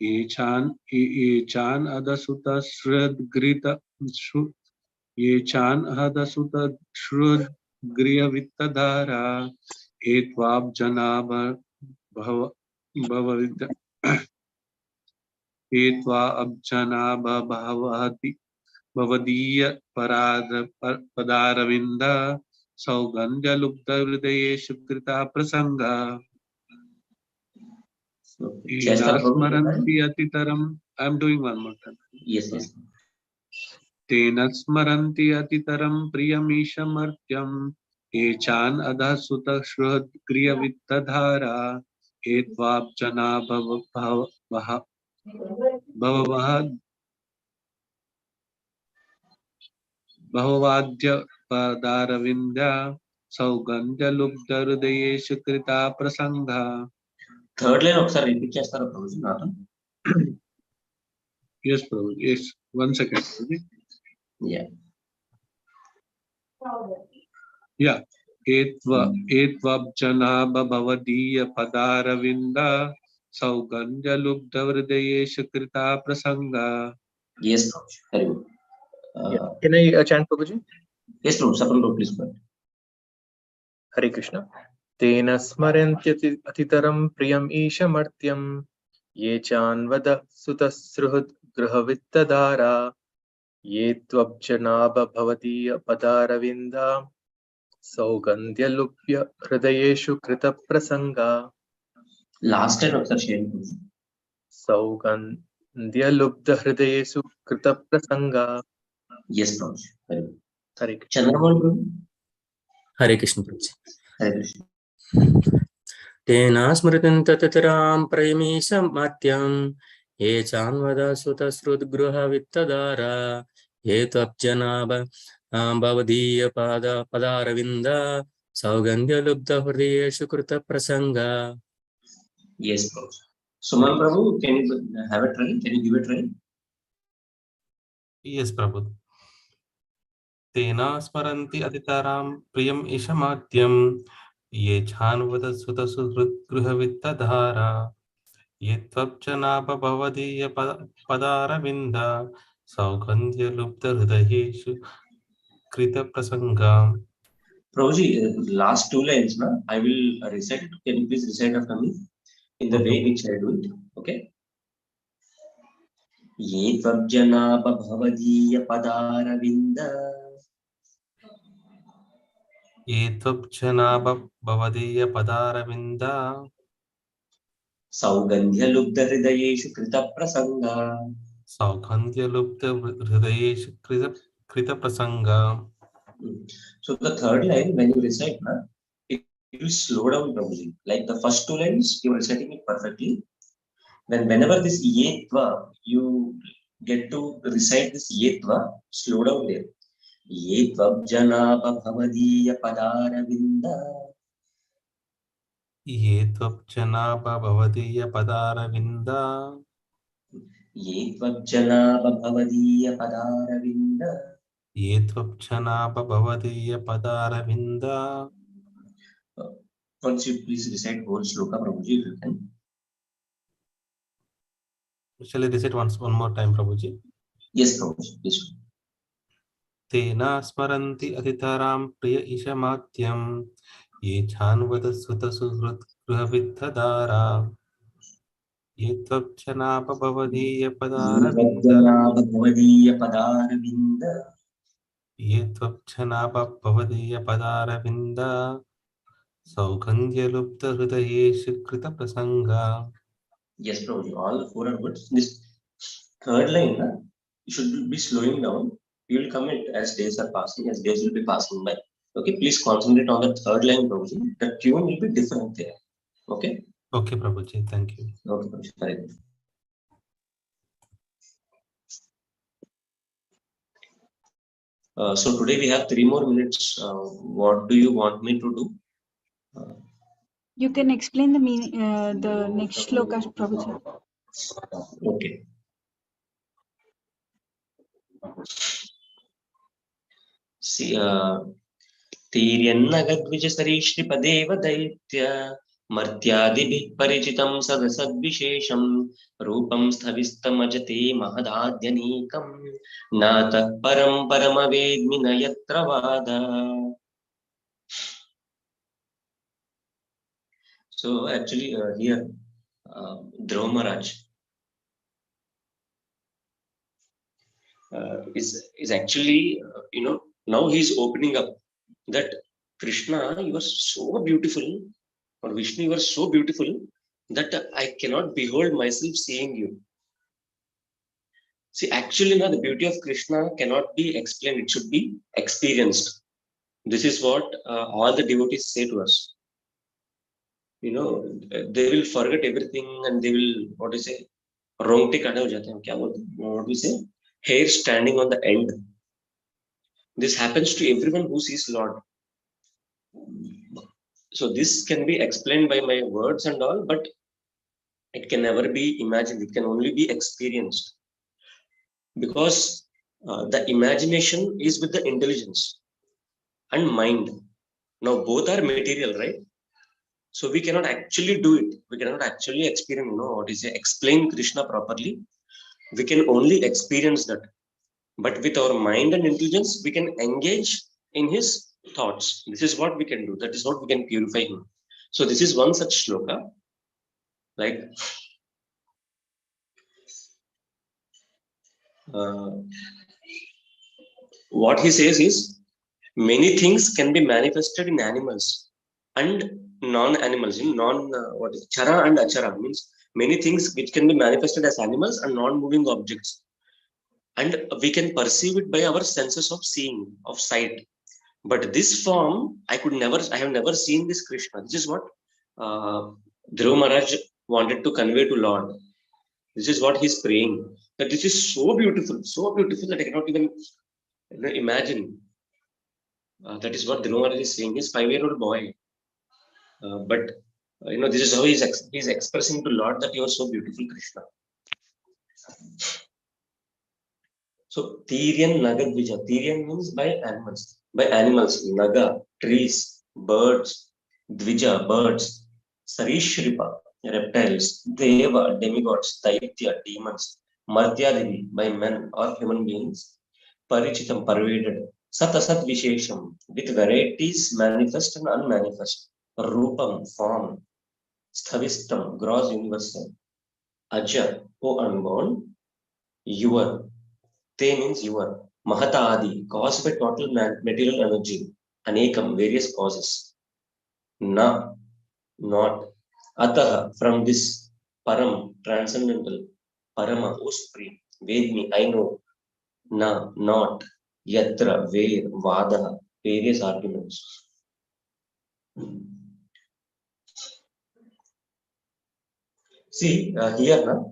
ये चान्वदसुतसुहृद्गृहवित्तदारा गृहवित्तधारा एत्वाब्जनाभ भवविद एत्वा अब्जनाभ भवति भवदीय पदारविन्द सौगन्ध्यलुब्ध हृदयेषु कृता प्रसंगा स्मरन्ति अतितरम् I am doing one more time. Yes, yes. तेन स्मरन्ति अतितरं प्रियमीशमर्त्यं ये चान् अधः सुतश्रुहद् क्रियवित्तधारा एत्वाब्जना बहुवाद्य पदारविन्द्या सौगन्ध्यलुब्धहृदयेषु कृता प्रसंगा. Third line ఒకసారి రిపీట్ చేస్తారా ప్రభుజీ నాతో? Yes, Prabhu. Yes. 1 second. Yeah. Yeah. एत्वब्जना भवदीय पदारविन्द सौगन्ध्यलुब्धहृदयेषु कृता प्रसंगा. Yes, Prabhuji. Very good. Can I chant Prabhuji? Yes, Prabhu. Second row, please. Hare Krishna. Tena smarantyati atitaram priyam ishamartyam ye chanvada sutasruhud grahavittadara ye tvabjanaba bhavadiya padaravinda saugandhyalupya hridayeshu krita prasanga. Last time ఒకసారి share చేయండి. Saugandhyalupya hridayeshu krita prasanga. Yes, Prabhuji. Very good. Hare Krishna. Chandramohan Prabhu. Hare Krishna Prabhuji. Hare Krishna. तेना स्मृतिं ततरां प्रयमीशमात्यं ये चान्वदा सुतश्रुतगृहवित्तधारा ये त्वब्जनाभ भवदीयपदारविन्द सौगन्ध्यलुब्धहृदयेषु कृतप्रसंगा. Yes, Prabhu. Suman Prabhu, can you have a try? Can you give a try? Yes, Prabhu. तेना स्मरन्ति अतितरां प्रियम् ईशमाद्यं ये छान्वद सुतसुहृद्गृहवित्तधारा ये त्वब्जनाभ भवदीय पदारविन्द सौगन्ध्यलुब्धहृदयेषु कृतप्रसंगा. Prabhuji, last two lines, na? I will recite it. Can you please recite after me in the way which I do it? Okay. ये त्वब्जनाभ भवदीय पदारविन्द ये त्वब्जनाभ भवदीय पदारविन्द सौगन्ध्यलुब्धहृदयेषु कृतप्रसंगा. सौगन्ध्यलुब्धहृदयेषु कृतप्रसंगा. So the third line, when you recite, na, it will slow down, Prabhuji. Like the first two lines, you are reciting it perfectly. Whenever this yetva, you get to recite this yetva, slow down there. Yetvabjanaba bhavadiya padaravinda. येत्वब्जनाभ भवदीय पदारविन्द Yetvabjanaba bhavadiya padaravinda. येत्वब्जनाभ भवदीय पदारविन्द. Once you please recite whole shloka, Prabhuji, if you can. Shall I recite one more time, Prabhuji? Yes, Prabhuji, please. तेना स्मरन्ति अतितरां प्रिय ईशमात्यं ये छान्वद सुतसुहृद्गृहवित्तधारा ये त्वब्जनाभ भवदीय पदारविन्द Yetvabjanaba bhavadiya padaravinda. ये त्वब्जनाभ भवदीय पदारविन्द सौगन्ध्यलुब्धहृदयेषु कृतप्रसंगा. Yes, Prabhuji, all four are good. This third line, you should be slowing down. You will comment as days are passing, as days will be passing by. Okay, please concentrate on the third line, Prabhuji. The tune will be different there. Okay? Okay, Prabhuji, thank you. Okay, Prabhuji, very good. So today we have 3 more minutes. What do you want me to do? You can explain the meaning, the next shloka, Prabhuji. Okay. See, तीर्यन्नगद्विजसरीश्रिपदेव दैत्य मर्त्यादिभिः परिचितं सदसद्विशेषं रूपं स्थविस्तमजते नातः परं परमवेद्मि न यत्र वाद. So actually here, Dhruv Maharaj is actually, now he's opening up that Krishna, you are so beautiful, or Vishnu, you are so beautiful that I cannot behold myself seeing you. See, actually, now the beauty of Krishna cannot be explained; it should be experienced. This is what all the devotees say to us. They will forget everything and they will, what do you say, रोंगटे खड़े हो जाते हैं, क्या बोलते हैं, what do we say, hair standing on the end. This happens to everyone who sees Lord. So this can be explained by my words and all, but it can never be imagined. It can only be experienced, because the imagination is with the intelligence and mind. Now both are material, right? So we cannot actually do it. We cannot actually experience, what is it, explain Krishna properly. We can only experience that. But with our mind and intelligence, we can engage in his thoughts. This is what we can do. That is what we can purify him. So this is one such shloka. Like what he says is, many things can be manifested in animals and non-animals. What is chara and achara means many things which can be manifested as animals and non-moving objects, and we can perceive it by our senses of seeing, of sight. But this form, I have never seen this Krishna. This is what Dhruv Maharaj wanted to convey to Lord. This is what he's praying. That this is so beautiful that I cannot even imagine. That is what Dhruv Maharaj is saying. He's 5-year-old boy. But this is how he's expressing to Lord that you are so beautiful, Krishna. So Tirian Naga Dvija. Tirian means by animals. By animals, Naga, trees, birds, Dvija, birds, Sarishripa, reptiles, Deva, demigods, Daitya, demons, Martyadivi, by men or human beings, Parichitam, pervaded, Satasat Vishesham, with varieties manifest and unmanifest, Rupam, form, Sthavistam, gross universal, Aja, O unborn, Yuva, Te means your, Mahata Adi, caused by total material energy, Anekam, various causes. Na, not. Ataha, from this, Param, transcendental, Parama, O supreme, Vedmi, I know. Na, not. Yatra, where, Vadaha, various arguments. See, here,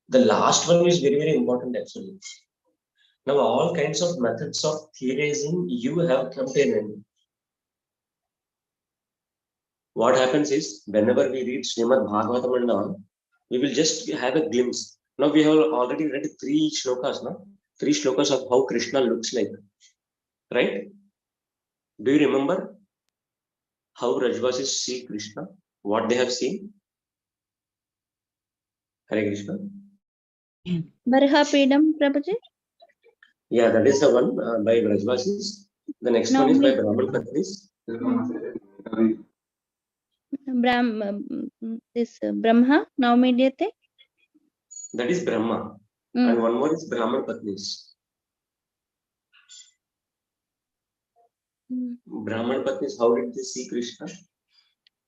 the last one is very, very important actually. Now, all kinds of methods of theorizing you have come to an end. What happens is, whenever we read Srimad Bhagavatam and all, we will just have a glimpse. Now, we have already read 3 shlokas, no? 3 shlokas of how Krishna looks like. Right? Do you remember how Rajvasis see Krishna? What they have seen? Hare Krishna. Varhapedam, Prabhuji? Yeah, that is the one by Rajvasis. The next one is by Brahman Patnis. Brahma, Naumidhyate? That is Brahma. And one more is Brahman Patnis. Brahman Patnis, how did they see Krishna?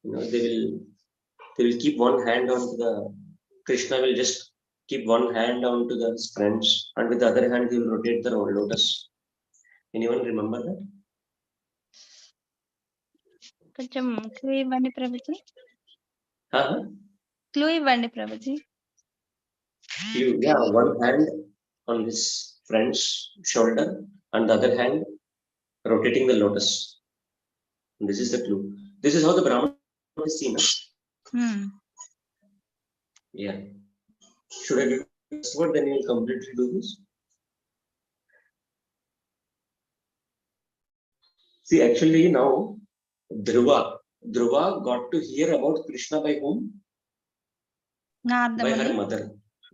They will keep one hand onto the, Krishna will just keep one hand onto the friends, and with the other hand he will rotate the lotus. Anyone remember that? Clue iవ్వండి Prabhuji. Clue iవ్వండి Prabhuji. Yeah, one hand on his friend's shoulder and the other hand rotating the lotus. This is the clue. This is how the Brahman is seen. Yeah. Should I give this word, then you will completely do this? See, actually now Dhruva got to hear about Krishna by whom? By her mother.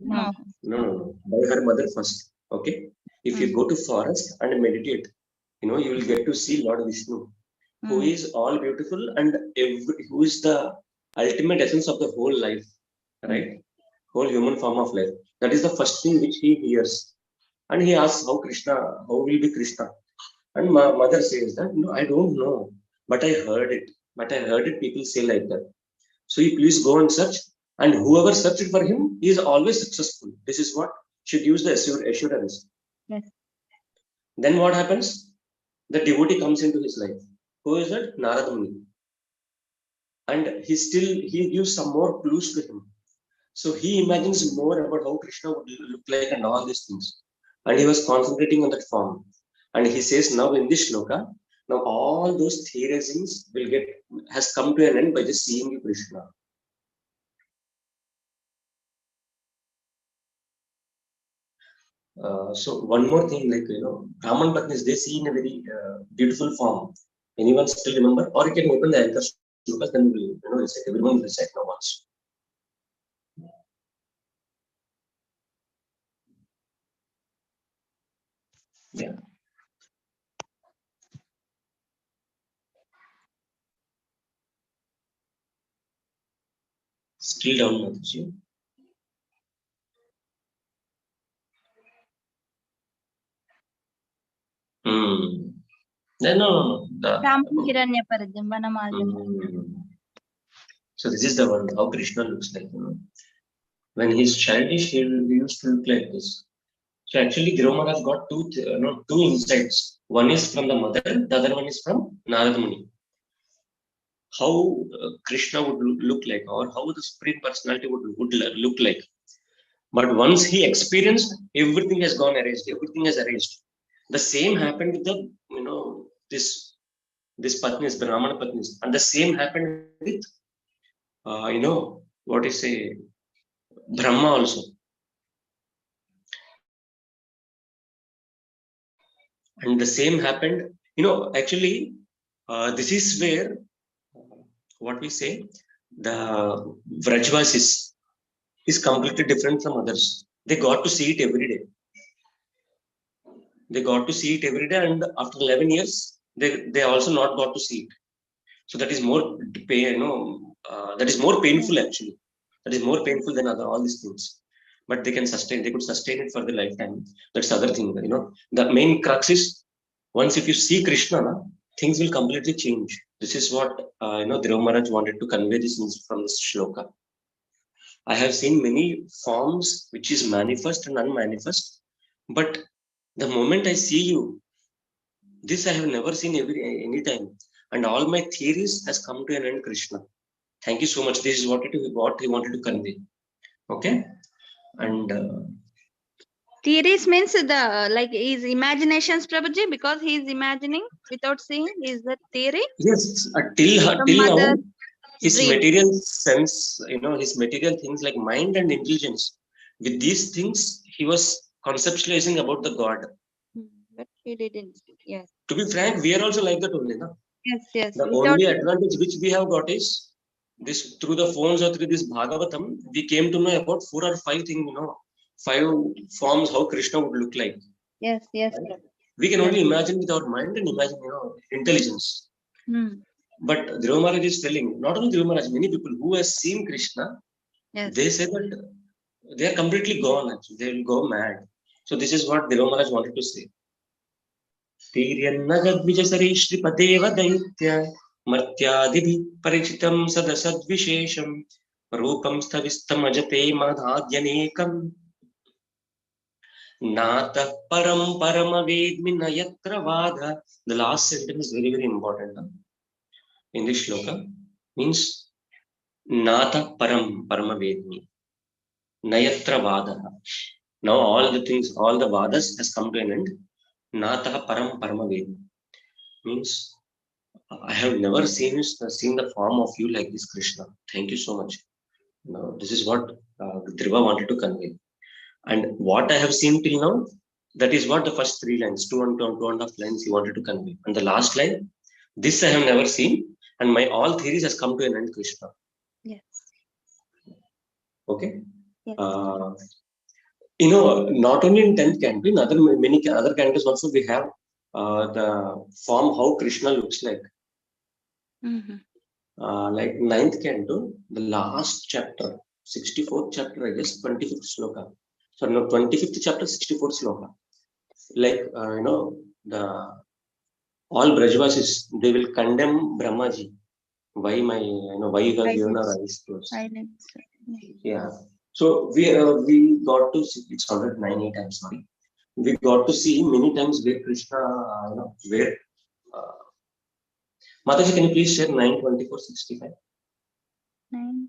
No. By her mother first. Okay. If you go to forest and meditate, you will get to see Lord Vishnu, who is all beautiful and who is the ultimate essence of the whole life, right? Whole human form of life. That is the first thing which he hears. And he asks how will be Krishna? And my mother says that, no, I don't know, but I heard it. But I heard it, people say like that. So you please go and search. And whoever searched for him, he is always successful. This is what should use the assurance. Yes. Then what happens? The devotee comes into his life. Who is that? Narada Muni. And he gives some more clues to him. So he imagines more about how Krishna would look like and all these things. And he was concentrating on that form. And he says now in this shloka, now all those theorizings has come to an end by just seeing Krishna. So one more thing, like, Brahman Patnis, they see in a very beautiful form. Anyone still remember? Or you can open the anchor shlokas, then we will recite. Everyone will recite now once. Yeah. Still down, Mataji. No. So this is the one, how Krishna looks like. When he's childish, he used to look like this. So actually, Dhruv Maharaj got two insights. One is from the mother, the other one is from Narada Muni. How Krishna would look like, or how the Supreme Personality would look like. But once he experienced, everything has gone erased. Everything has erased. The same happened with the, this Patnis, Brahmana Patnis, and the same happened with, what is say, Brahma also. And the same happened, actually, this is where, what we say, the Vrajvasis is completely different from others. They got to see it every day. They got to see it every day, and after 11 years, they also not got to see it. So that is more that is more painful actually. That is more painful than all these things. But they could sustain it for the lifetime. That's the other thing. The main crux is, once if you see Krishna, things will completely change. This is what Dhruv Maharaj wanted to convey this from this shloka. I have seen many forms which is manifest and unmanifest, but the moment I see you, this I have never seen any time, and all my theories has come to an end. Krishna, thank you so much. This is what he wanted to convey. Okay, and theories means the his imaginations, Prabhuji, because he is imagining without seeing. Is that theory? Yes, till now, his material sense, his material things like mind and intelligence. With these things, he was conceptualizing about the God. But he didn't. Yes. To be frank, we are also like that only, no? Yes. The only advantage which we have got is this, through the phones or through this Bhagavatam, we came to know about 4 or 5 things, 5 forms how Krishna would look like. Yes. Right? We can only imagine with our mind and imagine, intelligence. But Dhruv Maharaj is telling, not only Dhruv Maharaj, many people who have seen Krishna, they say that they are completely gone, actually. They will go mad. So this is what Dhruv Maharaj wanted to say. मर्त्यादिभिः परिचितं सदसद्विशेषं रूपं स्थविस्तमजते महदाद्यनेकम् नातः परं परमवेद्मि न यत्र वादः. The last sentence is very, very important in this shloka. Means Natah param paramavedmi na yatra vadah. Now all the things, all the vadas has come to an end. Natah param paramavedmi means I have never seen the form of you like this, Krishna. Thank you so much. Now, this is what Dhruva wanted to convey. And what I have seen till now, that is what the first 3 lines, 2 and 2.5 lines he wanted to convey. And the last line, this I have never seen, and my all theories has come to an end, Krishna. Yes. Okay. Yes. Not only in 10th canto, in many other cantos also we have the form how Krishna looks like. like 9th canto, the last chapter, 64th chapter, I guess, 25th sloka. Sorry, no, 25th chapter, 64th sloka. Like, the all Brajvasis, they will condemn Brahmaji. Why why you have given our eyes closed? Yeah. So we got to see, it's already 9-8, I'm sorry. We got to see many times where Krishna, where Mataji, can you please share 9:24:65? 9.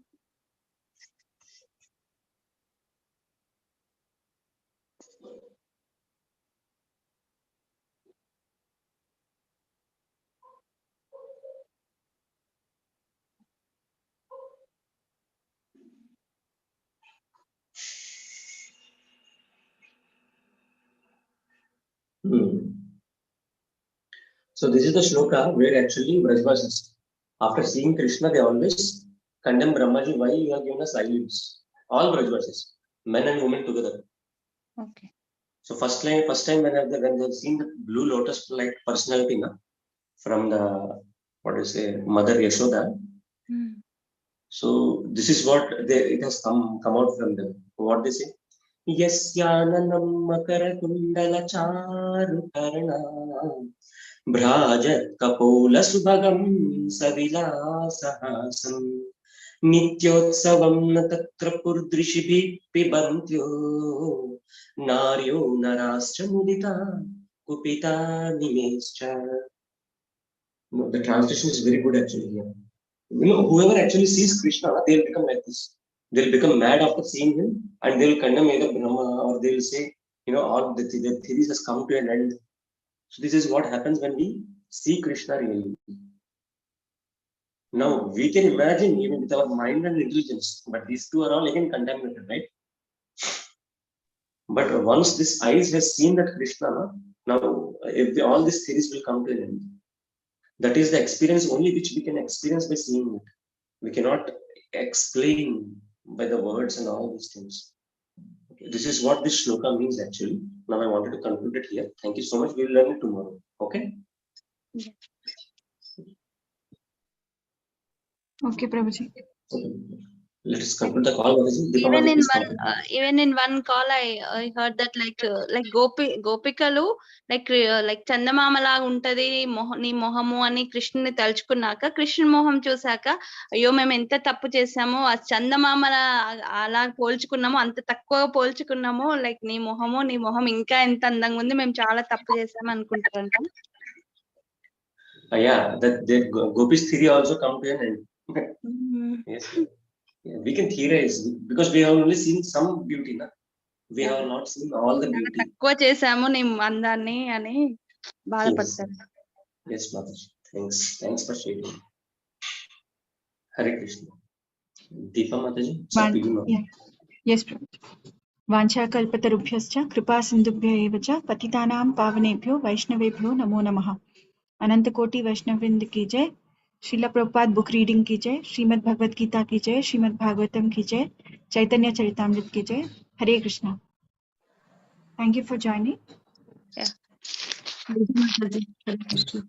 So this is the shloka where actually Brajvasis, after seeing Krishna, they always condemn Brahmaji. Why you have given us eyelids? All Brajvasis, men and women together. Okay. So first time when they've seen the blue lotus like personality from the Mother Yashoda. So this is what it has come out from them. What they say? Yasyananam makara kundala charu karana Bhrajat kapola subhagam savilasahasam Nityotsavam natatra purdrishibhi pibantyo Naryo narascha mudita kupita nimescha. The translation is very good actually here. Whoever actually sees Krishna, they'll become like this. They'll become mad after seeing him, and they'll condemn either Brahma, or they'll say, all the theories has come to an end. So this is what happens when we see Krishna really. Now we can imagine even with our mind and intelligence, but these two are all again contaminated, right? But once this eyes has seen that Krishna, now all these theories will come to an end. That is the experience only which we can experience by seeing it. We cannot explain by the words and all these things. Okay, this is what this shloka means actually. Now I wanted to conclude it here. Thank you so much. We will learn it tomorrow. Okay? Yeah. Okay, Prabhuji. Okay. Let us conclude the call. Even in one call, I heard that like గోపికలు like చందమామలాగా ఉంటది నీ మొహము అని కృష్ణుని తలుచుకున్నాక కృష్ణ మొహం చూసాక అయ్యో మేము ఎంత తప్పు చేసామో ఆ చందమామల అలా పోల్చుకున్నామో అంత తక్కువ పోల్చుకున్నామో లైక్ నీ మొహం ఇంకా ఎంత అందంగా ఉంది మేము చాలా తప్పు చేసాము అనుకుంటారంట. Yeah, that Gopi's theory also come to an end. Yes. Yeah, we can theorize because we have only seen some beauty, na? We have not seen all the beauty. తక్కువ చేసాము నీ అందాన్ని అని బాధపడతారు. Yes, Mataji. Thanks for sharing. Hare Krishna. Deepa Mataji. Yes, Prabhuji. वाञ्छाकल्पतरुभ्यश्च कृपा सिन्धुभ्य एव च पतितानां पावनेभ्यो वैष्णवेभ्यो नमो नमः. अनंत कोटि वैष्णववृंद की जय. श्रील प्रभुपाद बुक रीडिंग की जय. श्रीमद् भगवत गीता की जय. श्रीमद् भागवतम की जय. चैतन्य चरितामृत की जय. हरे Krishna. Thank you for joining. Yeah. Hare Krishna.